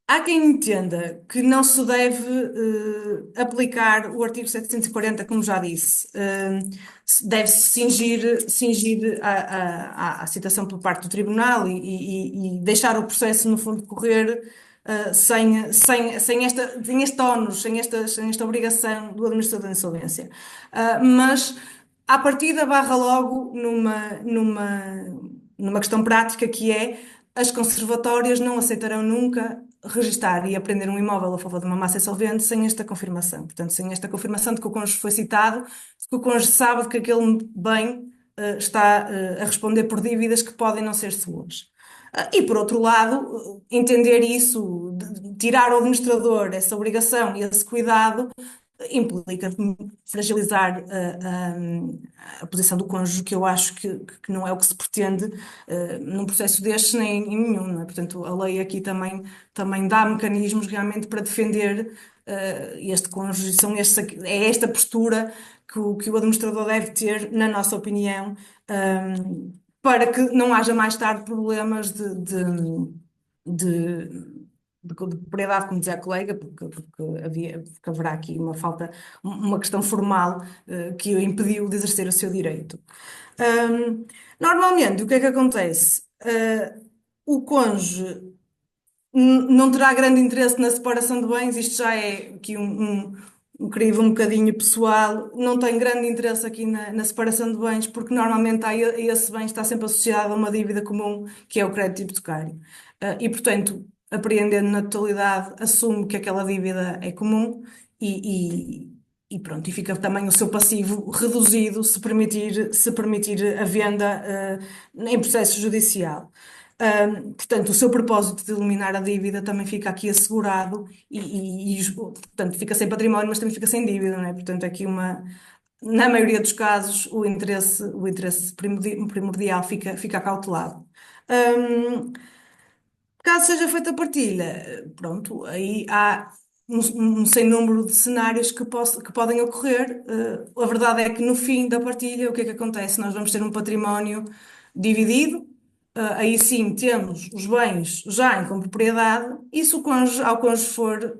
Há quem entenda que não se deve aplicar o artigo 740, como já disse. Deve-se cingir à citação por parte do tribunal e deixar o processo, no fundo, correr sem este ónus, sem esta obrigação do administrador de insolvência. Mas, à partida, barra logo numa questão prática que é as conservatórias não aceitarão nunca registar e apreender um imóvel a favor de uma massa insolvente sem esta confirmação. Portanto, sem esta confirmação de que o cônjuge foi citado, de que o cônjuge sabe que aquele bem está a responder por dívidas que podem não ser suas. E por outro lado, entender isso, de tirar ao administrador essa obrigação e esse cuidado, implica fragilizar a posição do cônjuge, que eu acho que não é o que se pretende num processo destes nem em nenhum, não é? Portanto, a lei aqui também dá mecanismos realmente para defender este cônjuge. É esta postura que o administrador deve ter, na nossa opinião, para que não haja mais tarde problemas de, de propriedade, como dizia a colega, porque haverá aqui uma questão formal, que o impediu de exercer o seu direito. Ahm, Normalmente, o que é que acontece? O cônjuge não terá grande interesse na separação de bens, isto já é aqui um crivo um bocadinho pessoal, não tem grande interesse aqui na separação de bens, porque normalmente esse bem está sempre associado a uma dívida comum, que é o crédito hipotecário. E, portanto, apreendendo na totalidade, assume que aquela dívida é comum e, e pronto, e fica também o seu passivo reduzido se permitir a venda, em processo judicial. Portanto, o seu propósito de eliminar a dívida também fica aqui assegurado portanto, fica sem património, mas também fica sem dívida, não é? Portanto, aqui na maioria dos casos, o interesse primordial fica cautelado. Hum, Caso seja feita a partilha, pronto, aí há um sem número de cenários que podem ocorrer. A verdade é que no fim da partilha, o que é que acontece? Nós vamos ter um património dividido. Aí sim temos os bens já em compropriedade, e se ao cônjuge for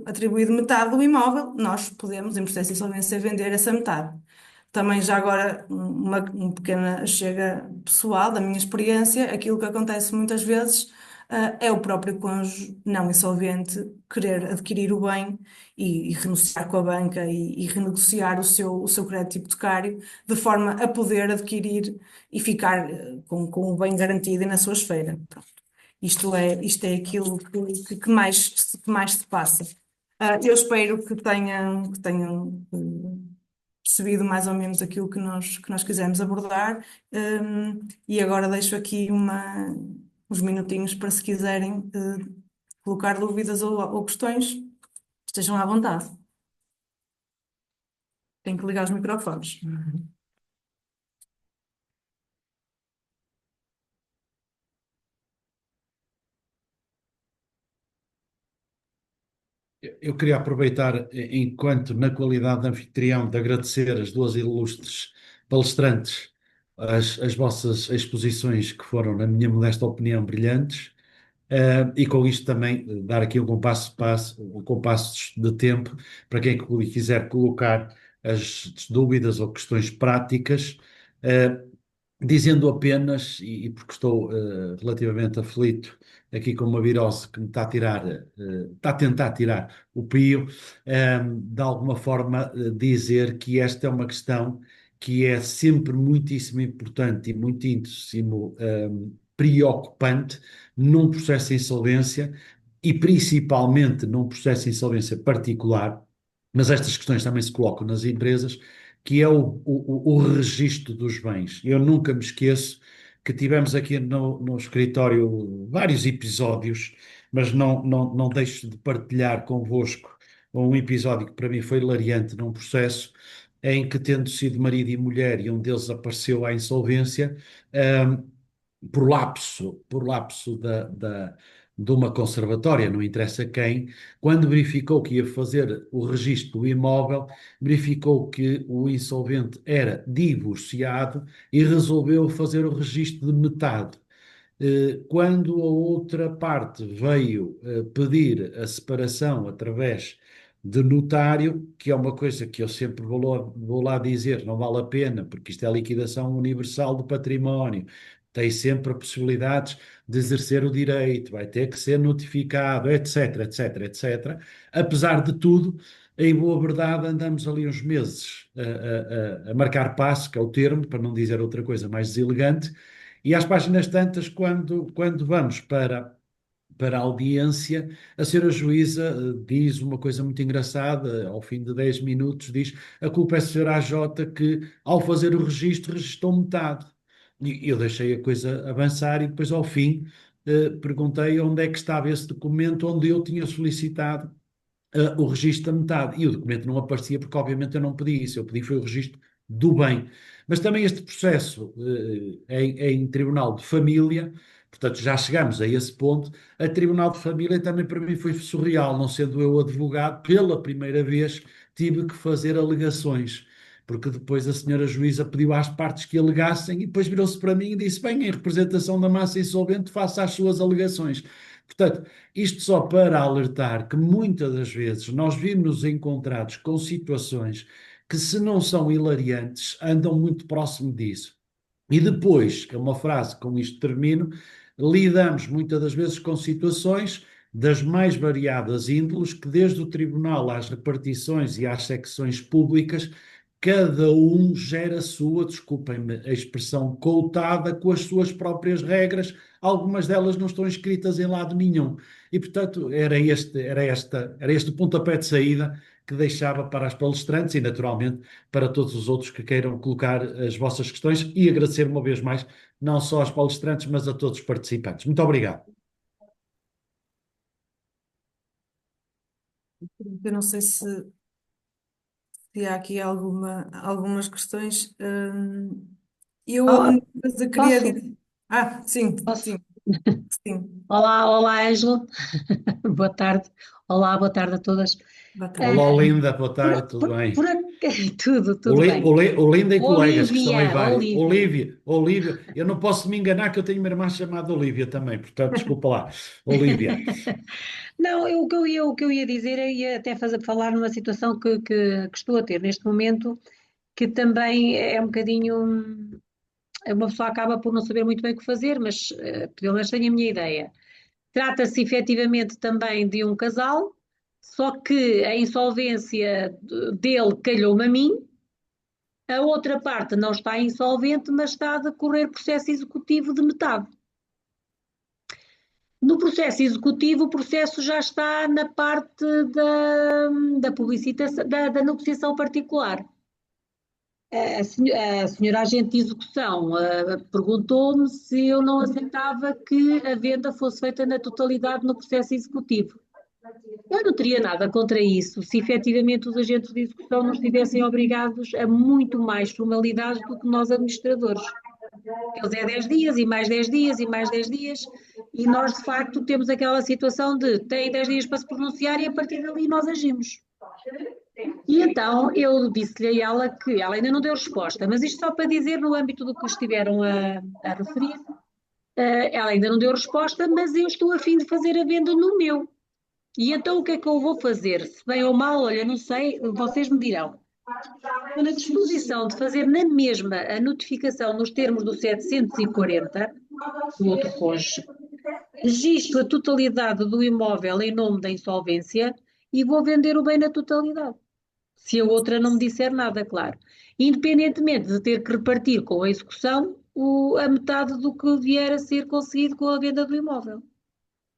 atribuído metade do imóvel, nós podemos, em processo de insolvência, vender essa metade. Também já agora uma pequena chega pessoal da minha experiência, aquilo que acontece muitas vezes é o próprio cônjuge não insolvente querer adquirir o bem e renunciar com a banca e renegociar o seu crédito hipotecário, de forma a poder adquirir e ficar com o bem garantido e na sua esfera. Pronto. Isto é aquilo que mais se passa. Eu espero que tenham percebido mais ou menos aquilo que nós quisemos abordar. E agora deixo aqui uns minutinhos para, se quiserem colocar dúvidas ou questões, estejam à vontade. Tenho que ligar os microfones. Eu queria aproveitar, enquanto na qualidade de anfitrião, de agradecer as duas ilustres palestrantes as vossas exposições, que foram, na minha modesta opinião, brilhantes, e com isto também dar aqui um compasso de tempo para quem quiser colocar as dúvidas ou questões práticas. eh, Dizendo apenas, e porque estou relativamente aflito aqui com uma virose que me está a tirar, está a tentar tirar o pio, de alguma forma dizer que esta é uma questão que é sempre muitíssimo importante e muitíssimo preocupante num processo de insolvência, e principalmente num processo de insolvência particular, mas estas questões também se colocam nas empresas, que é o registro dos bens. Eu nunca me esqueço que tivemos aqui no escritório vários episódios, mas não deixo de partilhar convosco um episódio que para mim foi hilariante num processo em que, tendo sido marido e mulher, e um deles apareceu à insolvência, ahm, por lapso de uma conservatória, não interessa quem, quando verificou que ia fazer o registro do imóvel, verificou que o insolvente era divorciado e resolveu fazer o registro de metade. Quando a outra parte veio pedir a separação através de notário, que é uma coisa que eu sempre vou lá dizer, não vale a pena, porque isto é a liquidação universal do património, tem sempre possibilidades de exercer o direito, vai ter que ser notificado, etc, etc, etc. Apesar de tudo, em boa verdade, andamos ali uns meses a marcar passo, que é o termo, para não dizer outra coisa mais deselegante, e às páginas tantas, quando vamos para a audiência, a senhora juíza diz uma coisa muito engraçada, ao fim de 10 minutos diz: a culpa é a senhora AJ, que ao fazer o registro registou metade. E eu deixei a coisa avançar, e depois ao fim perguntei onde é que estava esse documento onde eu tinha solicitado o registro da metade. E o documento não aparecia porque, obviamente, eu não pedi isso. Eu pedi foi o registro do bem. Mas também este processo em Tribunal de Família, portanto, já chegamos a esse ponto. A Tribunal de Família também para mim foi surreal, não sendo eu advogado, pela primeira vez tive que fazer alegações. Porque depois a senhora juíza pediu às partes que alegassem e depois virou-se para mim e disse: Bem, em representação da massa insolvente, faça as suas alegações. Portanto, isto só para alertar que muitas das vezes nós vimos encontrados com situações que, se não são hilariantes, andam muito próximo disso. E depois, que é uma frase, com isto termino, lidamos muitas das vezes com situações das mais variadas índoles, que desde o tribunal às repartições e às secções públicas, cada um gera a sua, desculpem-me a expressão, coutada com as suas próprias regras, algumas delas não estão escritas em lado nenhum. E, portanto, era este o pontapé de saída que deixava para as palestrantes e, naturalmente, para todos os outros que queiram colocar as vossas questões e agradecer uma vez mais, não só aos palestrantes, mas a todos os participantes. Muito obrigado. Eu não sei se há aqui algumas questões. Eu a Oh, única coisa que queria posso? dizer. Ah, sim, Posso? sim, sim. Olá, olá, Ângelo. Boa tarde. Olá, boa tarde a todas. Boa tarde. Olá, Ah, Olinda, boa por, tarde, tudo por, bem? por ac- tudo bem. Olinda e colegas que estão aí Olivia, vários. Olivia. Olívia, eu não posso me enganar que eu tenho uma irmã chamada Olívia também, portanto, desculpa lá. Olívia. Não, o que eu ia dizer, eu ia até falar numa situação que estou a ter neste momento, que também é um bocadinho. Uma pessoa acaba por não saber muito bem o que fazer, mas pelo menos tenho a minha ideia. Trata-se efetivamente também de um casal, só que a insolvência dele calhou-me a mim, a outra parte não está insolvente, mas está a decorrer processo executivo de metade. No processo executivo, o processo já está na parte da publicitação, da negociação particular. A senhora agente de execução perguntou-me se eu não aceitava que a venda fosse feita na totalidade no processo executivo. Eu não teria nada contra isso, se efetivamente os agentes de execução não estivessem obrigados a muito mais formalidades do que nós administradores. Eles é 10 dias e mais 10 dias e mais 10 dias, e nós de facto temos aquela situação de têm 10 dias para se pronunciar e a partir dali nós agimos. E então eu disse-lhe a ela que ela ainda não deu resposta, mas isto só para dizer no âmbito do que estiveram a referir, ela ainda não deu resposta, mas eu estou a fim de fazer a venda no meu. E então o que é que eu vou fazer? Se bem ou mal, olha, não sei, vocês me dirão. Estou na disposição de fazer na mesma a notificação nos termos do 740, do outro cônjuge, registro a totalidade do imóvel em nome da insolvência e vou vender o bem na totalidade. Se a outra não me disser nada, claro. Independentemente de ter que repartir com a execução a metade do que vier a ser conseguido com a venda do imóvel.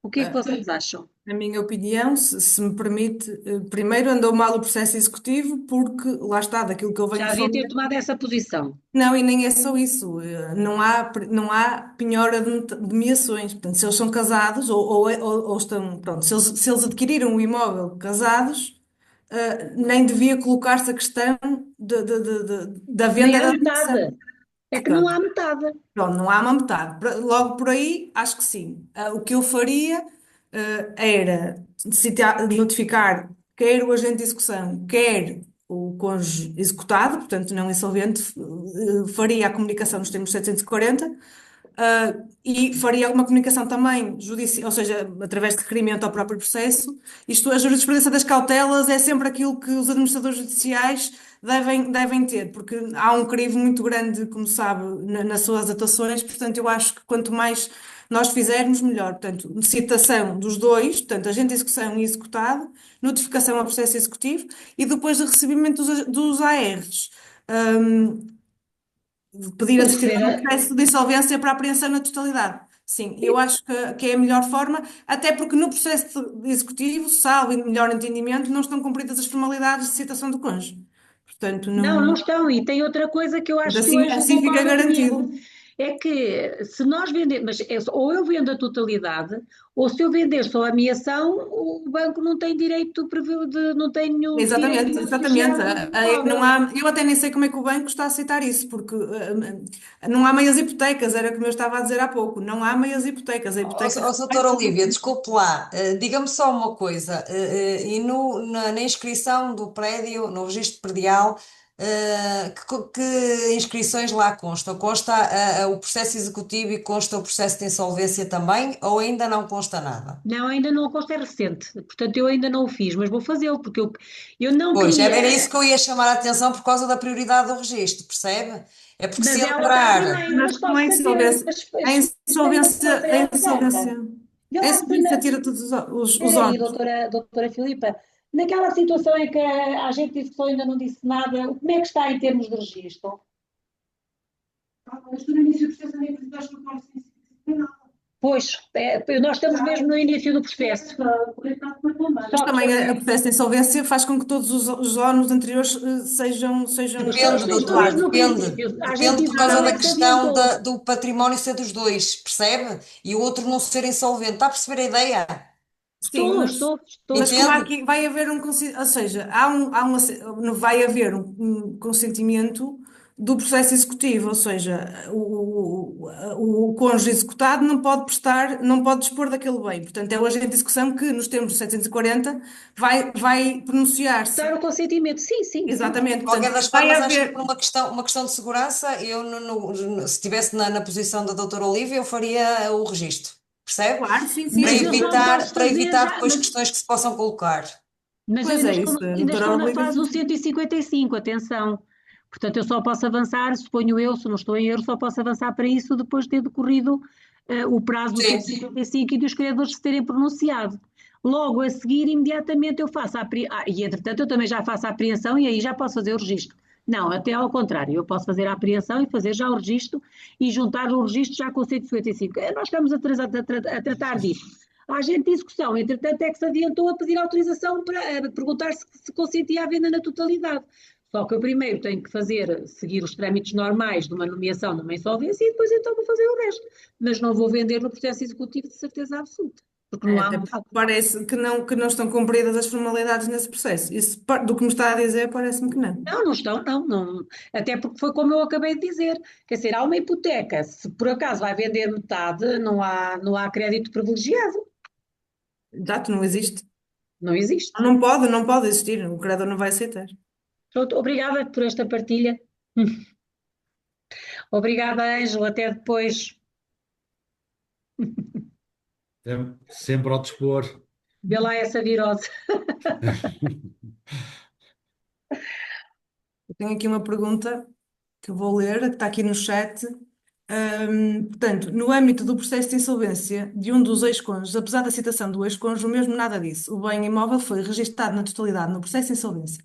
O que é que Ah, vocês acham? Na minha opinião, se me permite, primeiro andou mal o processo executivo, porque lá está, daquilo que eu venho Já devia falando. ter tomado essa posição. Não, e nem é só isso. Não há penhora de meações. Portanto, se eles são casados ou estão, pronto, se eles adquiriram o imóvel casados, nem devia colocar-se a questão da Nem venda e à da doação. metade. É que não Portanto, há metade. pronto, não há uma metade. Logo por aí, acho que sim. O que eu faria, era notificar quer o agente de execução, quer o cônjuge executado, portanto não insolvente, faria a comunicação nos termos 740, e faria uma comunicação também judicial, ou seja, através de requerimento ao próprio processo. Isto, a jurisprudência das cautelas é sempre aquilo que os administradores judiciais devem ter, porque há um crivo muito grande, como sabe, nas suas atuações, portanto, eu acho que quanto mais nós fizermos, melhor. Portanto, citação dos dois, portanto, agente de execução e executado, notificação ao processo executivo e depois de recebimento dos ARs. Pedir a Para certidão receber de processo de insolvência para apreensão na totalidade. Sim, eu acho que é a melhor forma, até porque no processo executivo, salvo em melhor entendimento, não estão cumpridas as formalidades de citação do cônjuge. Portanto, Não, não não, estão. E tem outra coisa que eu acho que o assim, Ângelo assim fica concorda comigo. garantido. é que se nós vendermos, ou eu vendo a totalidade, ou se eu vender só a minha ação, o banco não tem direito não tem nenhum direito Exatamente, exatamente. associado do Não imóvel. há, eu até nem sei como é que o banco está a aceitar isso, porque não há meias hipotecas, era como eu estava a dizer há pouco, não há meias hipotecas, a hipoteca vai Doutora sobre Olívia, desculpe lá, diga-me só uma coisa, e na inscrição do prédio, no registro predial, que inscrições lá constam? Consta o processo executivo e consta o processo de insolvência também, ou ainda não consta nada? Não, ainda não, consta é recente, portanto eu ainda não o fiz, mas vou fazê-lo, porque eu não Pois, era isso queria, que eu ia chamar a atenção por causa da prioridade do registro, percebe? É porque se mas ela está entrar. primeiro, mas mas não posso é fazer insolvência. A insolvência, a insolvência, vê a lá se insolvência tira todos os espera aí, ónus. doutora Filipa, naquela situação em que a agente de execução ainda não disse nada, como é que está em termos de registro? Mas tu no início do processo nem apresentaste o plano sem nada. Pois, nós estamos mesmo no início do processo. Mas Só que também o processo de insolvência faz com que todos os ónus anteriores sejam Depende, isto doutora, mesmo no depende. princípio, a agente Depende de por causa execução é da que se questão adiantou. do património ser dos dois, percebe? E o outro não ser insolvente. Está a perceber a ideia? Sim, Estou. mas como há Entende? aqui vai haver ou seja, vai haver um consentimento do processo executivo, ou seja, o cônjuge executado não pode prestar, não pode dispor daquele bem. Portanto, é o agente de execução que, nos termos do 740, vai pronunciar-se. Dar o consentimento, sim, sim, sim. Exatamente, De qualquer portanto, das vai formas, acho que haver. por uma questão de segurança, eu, se estivesse na posição da doutora Olívia, eu faria o registro, percebe? Claro, sim, sim, Mas eu só posso Para fazer evitar já, depois questões que se possam colocar. mas eu pois é isso, a ainda doutora estou na Olívia. fase do 155, atenção. Portanto, eu só posso avançar, suponho eu, se não estou em erro, só posso avançar para isso depois de ter decorrido o prazo do Sim. 155 e 55 e dos credores se terem pronunciado. Logo a seguir, imediatamente eu faço e entretanto eu também já faço a apreensão e aí já posso fazer o registro. Não, até ao contrário, eu posso fazer a apreensão e fazer já o registro e juntar o registro já com o 155. Nós estamos a tratar disso. A agente de execução, entretanto, é que se adiantou a pedir autorização para perguntar se consentia a venda na totalidade. Só que eu primeiro tenho que seguir os trâmites normais de uma nomeação numa insolvência e depois então vou fazer o resto. Mas não vou vender no processo executivo de certeza absoluta, porque não há Até porque parece que não estão cumpridas as formalidades nesse processo. Isso, do que me está a dizer, parece-me que não. Não, não estão, não, não. Até porque foi como eu acabei de dizer. Quer dizer, há uma hipoteca. Se por acaso vai vender metade, não há crédito privilegiado. Exato, não existe. Não existe. Não pode existir. O credor não vai aceitar. Pronto, obrigada por esta partilha. Obrigada, Ângela. Até depois. Sempre ao dispor. Vê lá essa virose. Eu tenho aqui uma pergunta que eu vou ler, que está aqui no chat. Portanto, no âmbito do processo de insolvência de um dos ex-cônjuges, apesar da citação do ex-cônjuge, o mesmo nada disse. O bem imóvel foi registado na totalidade no processo de insolvência.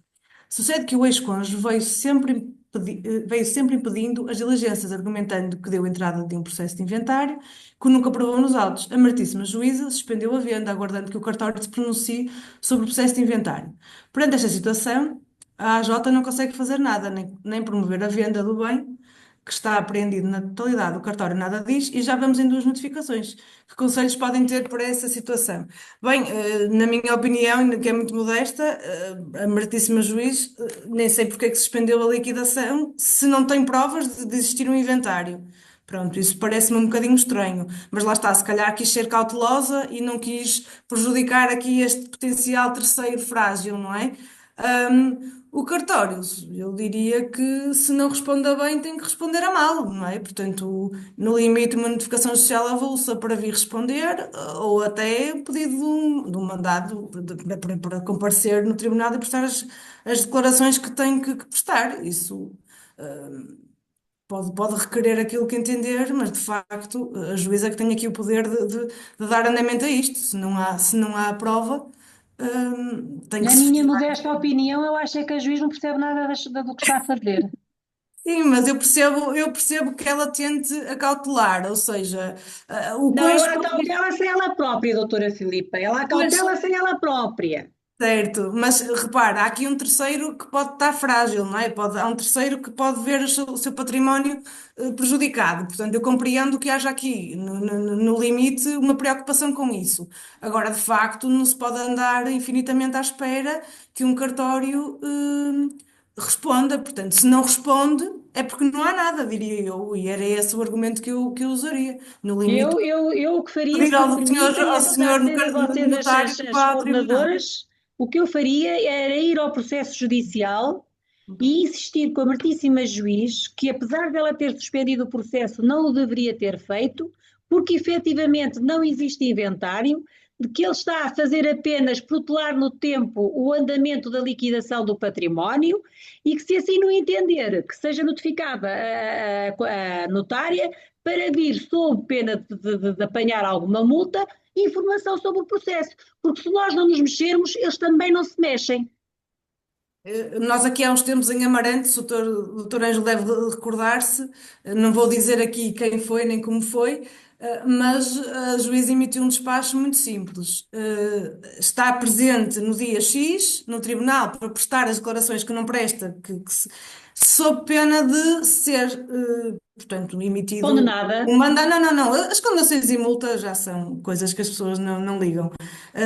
Sucede que o ex-cônjuge veio sempre impedindo as diligências, argumentando que deu entrada de um processo de inventário, que nunca provou nos autos. A Martíssima Juíza suspendeu a venda, aguardando que o cartório se pronuncie sobre o processo de inventário. Perante esta situação, a AJ não consegue fazer nada, nem promover a venda do bem, que está apreendido na totalidade. O cartório nada diz e já vamos em duas notificações. Que conselhos podem ter para essa situação? Bem, na minha opinião, ainda que é muito modesta, a Meritíssima Juiz, nem sei porque é que suspendeu a liquidação se não tem provas de existir um inventário. Pronto, isso parece-me um bocadinho estranho, mas lá está, se calhar quis ser cautelosa e não quis prejudicar aqui este potencial terceiro frágil, não é? O cartório, eu diria que se não responde a bem, tem que responder a mal, não é? Portanto, no limite, uma notificação social avulsa para vir responder, ou até pedido de um mandado para comparecer no tribunal e prestar as declarações que tem que prestar. Isso pode requerer aquilo que entender, mas de facto a juíza é que tem aqui o poder de dar andamento a isto. Se não há prova, tem que Na se. minha modesta opinião, eu acho é que a juiz não percebe nada do que está a fazer. Sim, mas eu percebo que ela tente acautelar, ou seja, o Não, ela cônjuge pode vir. acautela-se ela própria, doutora Filipa. Ela Pois, acautela-se ela própria. Certo, mas repara, há aqui um terceiro que pode estar frágil, não é? Há um terceiro que pode ver o seu património prejudicado. Portanto, eu compreendo que haja aqui, no limite, uma preocupação com isso. Agora, de facto, não se pode andar infinitamente à espera que um cartório responda. Portanto, se não responde, é porque não há nada, diria eu, e era esse o argumento que eu usaria. No limite, Eu o que faria, pedir se me ao senhor, permitem, ao apesar senhor de serem vocês notário que as vá ao tribunal. coordenadoras, o que eu faria era ir ao processo judicial e insistir com a Martíssima Juiz que, apesar dela ter suspendido o processo, não o deveria ter feito, porque efetivamente não existe inventário, de que ele está a fazer apenas protelar no tempo o andamento da liquidação do património e que, se assim não entender, que seja notificada a notária para vir, sob pena de apanhar alguma multa, informação sobre o processo. Porque se nós não nos mexermos, eles também não se mexem. Nós aqui há uns tempos em Amarantes, o doutor Ângelo deve recordar-se, não vou dizer aqui quem foi nem como foi, mas a juíza emitiu um despacho muito simples. Está presente no dia X, no tribunal, para prestar as declarações que não presta, sob pena de ser, portanto, emitido Condenada. um mandado. Não, não, não. As condenações e multas já são coisas que as pessoas não ligam.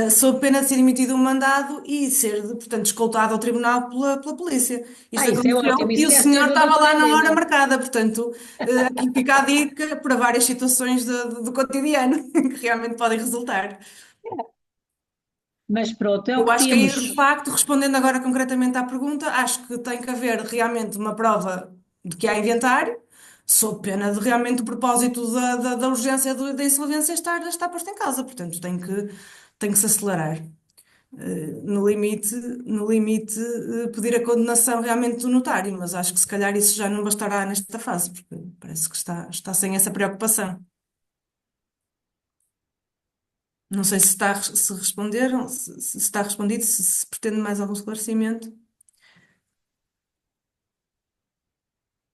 Sob pena de ser emitido um mandado e ser, portanto, escoltado ao tribunal pela polícia. Isto Isso é aconteceu ótimo, e isso o deve senhor ser da estava doutora lá na hora Helena. marcada. Portanto, aqui fica a dica para várias situações do cotidiano que realmente podem resultar. Mas pronto, é o Eu que acho que aí, de temos. facto, respondendo agora concretamente à pergunta, acho que tem que haver realmente uma prova de que há inventário, sob pena de realmente o propósito da urgência da insolvência estar posto em causa. Portanto, tem que se acelerar. No limite, pedir a condenação realmente do notário, mas acho que se calhar isso já não bastará nesta fase, porque parece que está sem essa preocupação. Não sei se responderam, se está respondido, se pretende mais algum esclarecimento.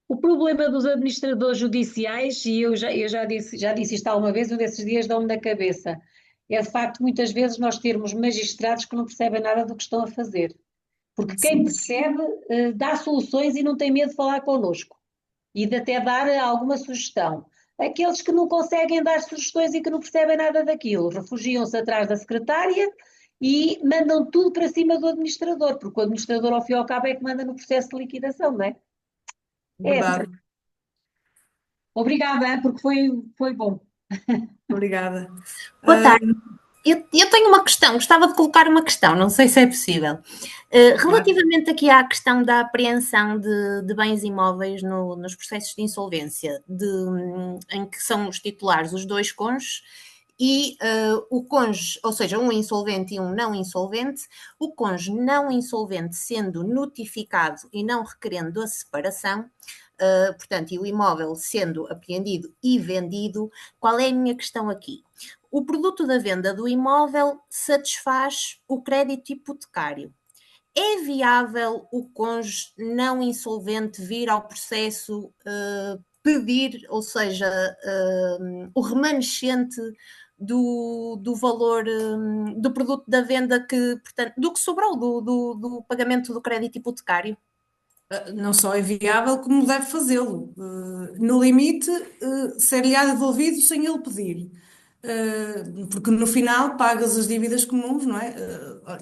O problema dos administradores judiciais, e eu já disse isto alguma vez, um desses dias dão-me na cabeça, é de facto muitas vezes nós termos magistrados que não percebem nada do que estão a fazer. Porque quem Sim. percebe dá soluções e não tem medo de falar connosco e de até dar alguma sugestão. Aqueles que não conseguem dar sugestões e que não percebem nada daquilo, refugiam-se atrás da secretária e mandam tudo para cima do administrador, porque o administrador, ao fim e ao cabo, é que manda no processo de liquidação, não é? É Verdade. assim. Obrigada, porque foi bom. Obrigada. Boa Ah, tarde. Eu tenho uma questão, gostava de colocar uma questão, não sei se é possível. claro. Relativamente aqui à questão da apreensão de bens imóveis nos processos de insolvência, em que são os titulares os dois cônjuges e o cônjuge, ou seja, um insolvente e um não insolvente, o cônjuge não insolvente sendo notificado e não requerendo a separação, portanto, e o imóvel sendo apreendido e vendido, qual é a minha questão aqui? O produto da venda do imóvel satisfaz o crédito hipotecário. É viável o cônjuge não insolvente vir ao processo pedir, ou seja, o remanescente do valor do produto da venda portanto, do que sobrou do pagamento do crédito hipotecário? Não só é viável, como deve fazê-lo. No limite, ser-lhe-á devolvido sem ele pedir. Porque no final pagas as dívidas comuns, não é?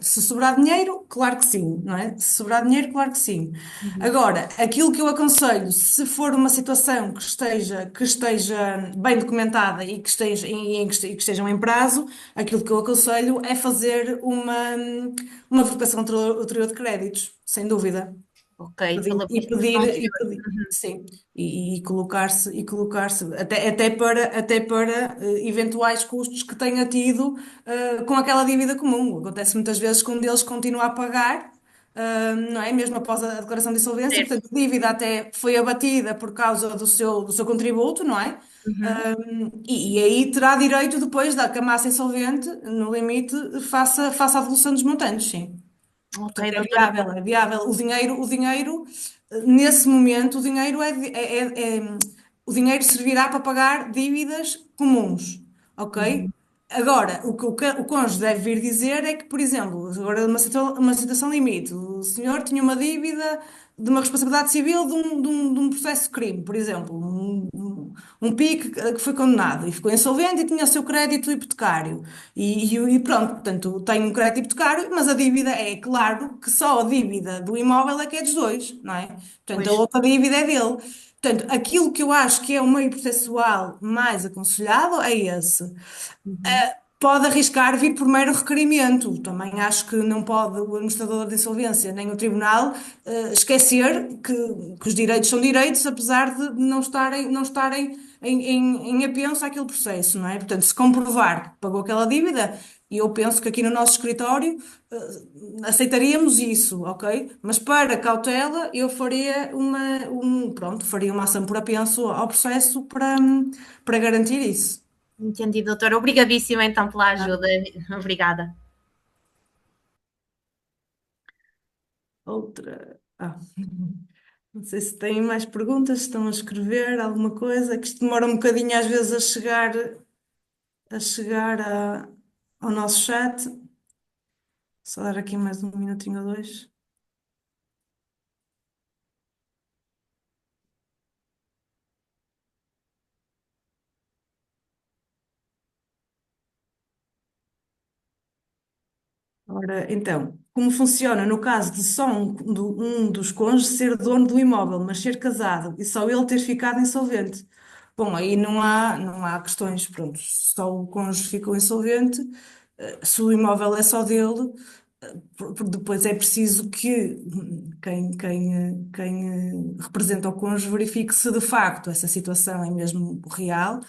Se sobrar dinheiro, claro que sim, não é? Se sobrar dinheiro, claro que sim. Agora, aquilo que eu aconselho, se for uma situação que esteja bem documentada e que estejam em prazo, aquilo que eu aconselho é fazer uma verificação ulterior de créditos, sem dúvida. Ok, Pedir, pela e pedir, prestação de e juros. pedir, sim, e colocar-se até para eventuais custos que tenha tido com aquela dívida comum. Acontece muitas vezes que um deles continua a pagar, não é? Mesmo após a declaração de insolvência, e, Certo. portanto, a dívida até foi abatida por causa do seu contributo, não é? Uhum. E aí terá direito depois da que a massa insolvente, no limite, faça a devolução dos montantes, sim. Ok, Portanto, é doutora. viável, é viável. O dinheiro, nesse momento, o dinheiro servirá para pagar dívidas comuns, ok? Agora, o cônjuge deve vir dizer é que, por exemplo, agora uma situação limite, o senhor tinha uma dívida de uma responsabilidade civil de um processo de crime, por exemplo, um PIC que foi condenado e ficou insolvente e tinha o seu crédito hipotecário. E pronto, portanto, tem um crédito hipotecário, mas a dívida é claro que só a dívida do imóvel é que é dos dois, não é? Portanto, a Pois. outra dívida é dele. Portanto, aquilo que eu acho que é o meio processual mais aconselhado é esse. Uhum. Pode arriscar vir por mero requerimento. Também acho que não pode o administrador de insolvência nem o tribunal esquecer que os direitos são direitos, apesar de não estarem em apenso àquele processo, não é? Portanto, se comprovar que pagou aquela dívida, e eu penso que aqui no nosso escritório aceitaríamos isso, ok? Mas para cautela, eu faria uma ação por apenso ao processo para garantir isso. Entendi, doutora. Obrigadíssima então pela ajuda. Obrigada. Outra. Não sei se têm mais perguntas, se estão a escrever alguma coisa, que isto demora um bocadinho às vezes a chegar ao nosso chat. Só dar aqui mais um minutinho ou dois. Ora, então, como funciona no caso de só um dos cônjuges ser dono do imóvel, mas ser casado e só ele ter ficado insolvente? Bom, aí não há questões, pronto, só o cônjuge ficou insolvente, se o imóvel é só dele, porque depois é preciso que quem representa o cônjuge verifique se de facto essa situação é mesmo real,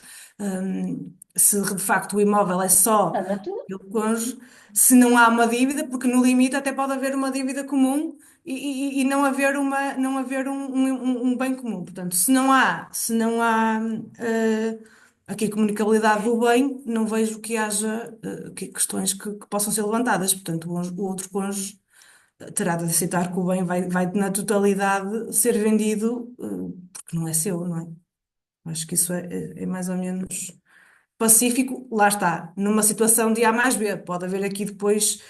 se de facto o imóvel é só Ana, tu? do cônjuge, se não há uma dívida, porque no limite até pode haver uma dívida comum e não haver um bem comum. Portanto, se não há aqui comunicabilidade do bem, não vejo que haja aqui questões que possam ser levantadas. Portanto, o outro cônjuge terá de aceitar que o bem vai na totalidade ser vendido, porque não é seu, não é? Acho que isso é mais ou menos pacífico. Lá está, numa situação de A mais B. Pode haver aqui depois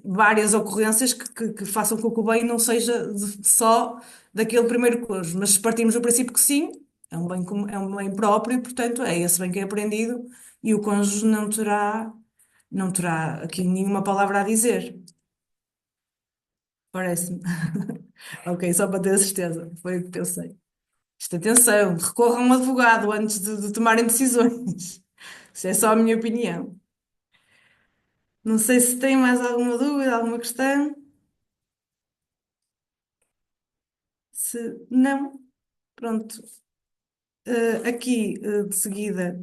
várias ocorrências que façam com que o bem não seja só daquele primeiro cônjuge. Mas se partirmos do princípio que sim, é um bem próprio, portanto, é esse bem que é apreendido e o cônjuge não terá aqui nenhuma palavra a dizer. Parece-me. Ok, só para ter a certeza. Foi o que pensei. Isto, atenção, recorram a um advogado antes de tomarem decisões. Isso é só a minha opinião. Não sei se tem mais alguma dúvida, alguma questão. Se não, pronto. Aqui, de seguida,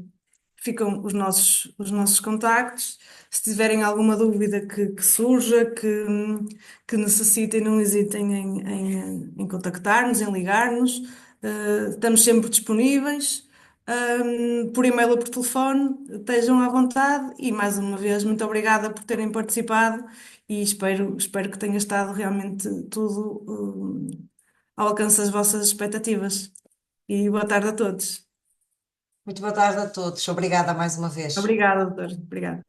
ficam os nossos contactos. Se tiverem alguma dúvida que surja, que necessitem, não hesitem em contactar-nos, em ligar-nos. Estamos sempre disponíveis, por e-mail ou por telefone. Estejam à vontade e, mais uma vez, muito obrigada por terem participado e espero que tenha estado realmente tudo, ao alcance das vossas expectativas. E boa tarde a todos. Muito boa tarde a todos. Obrigada mais uma vez. Obrigada, doutor. Obrigada.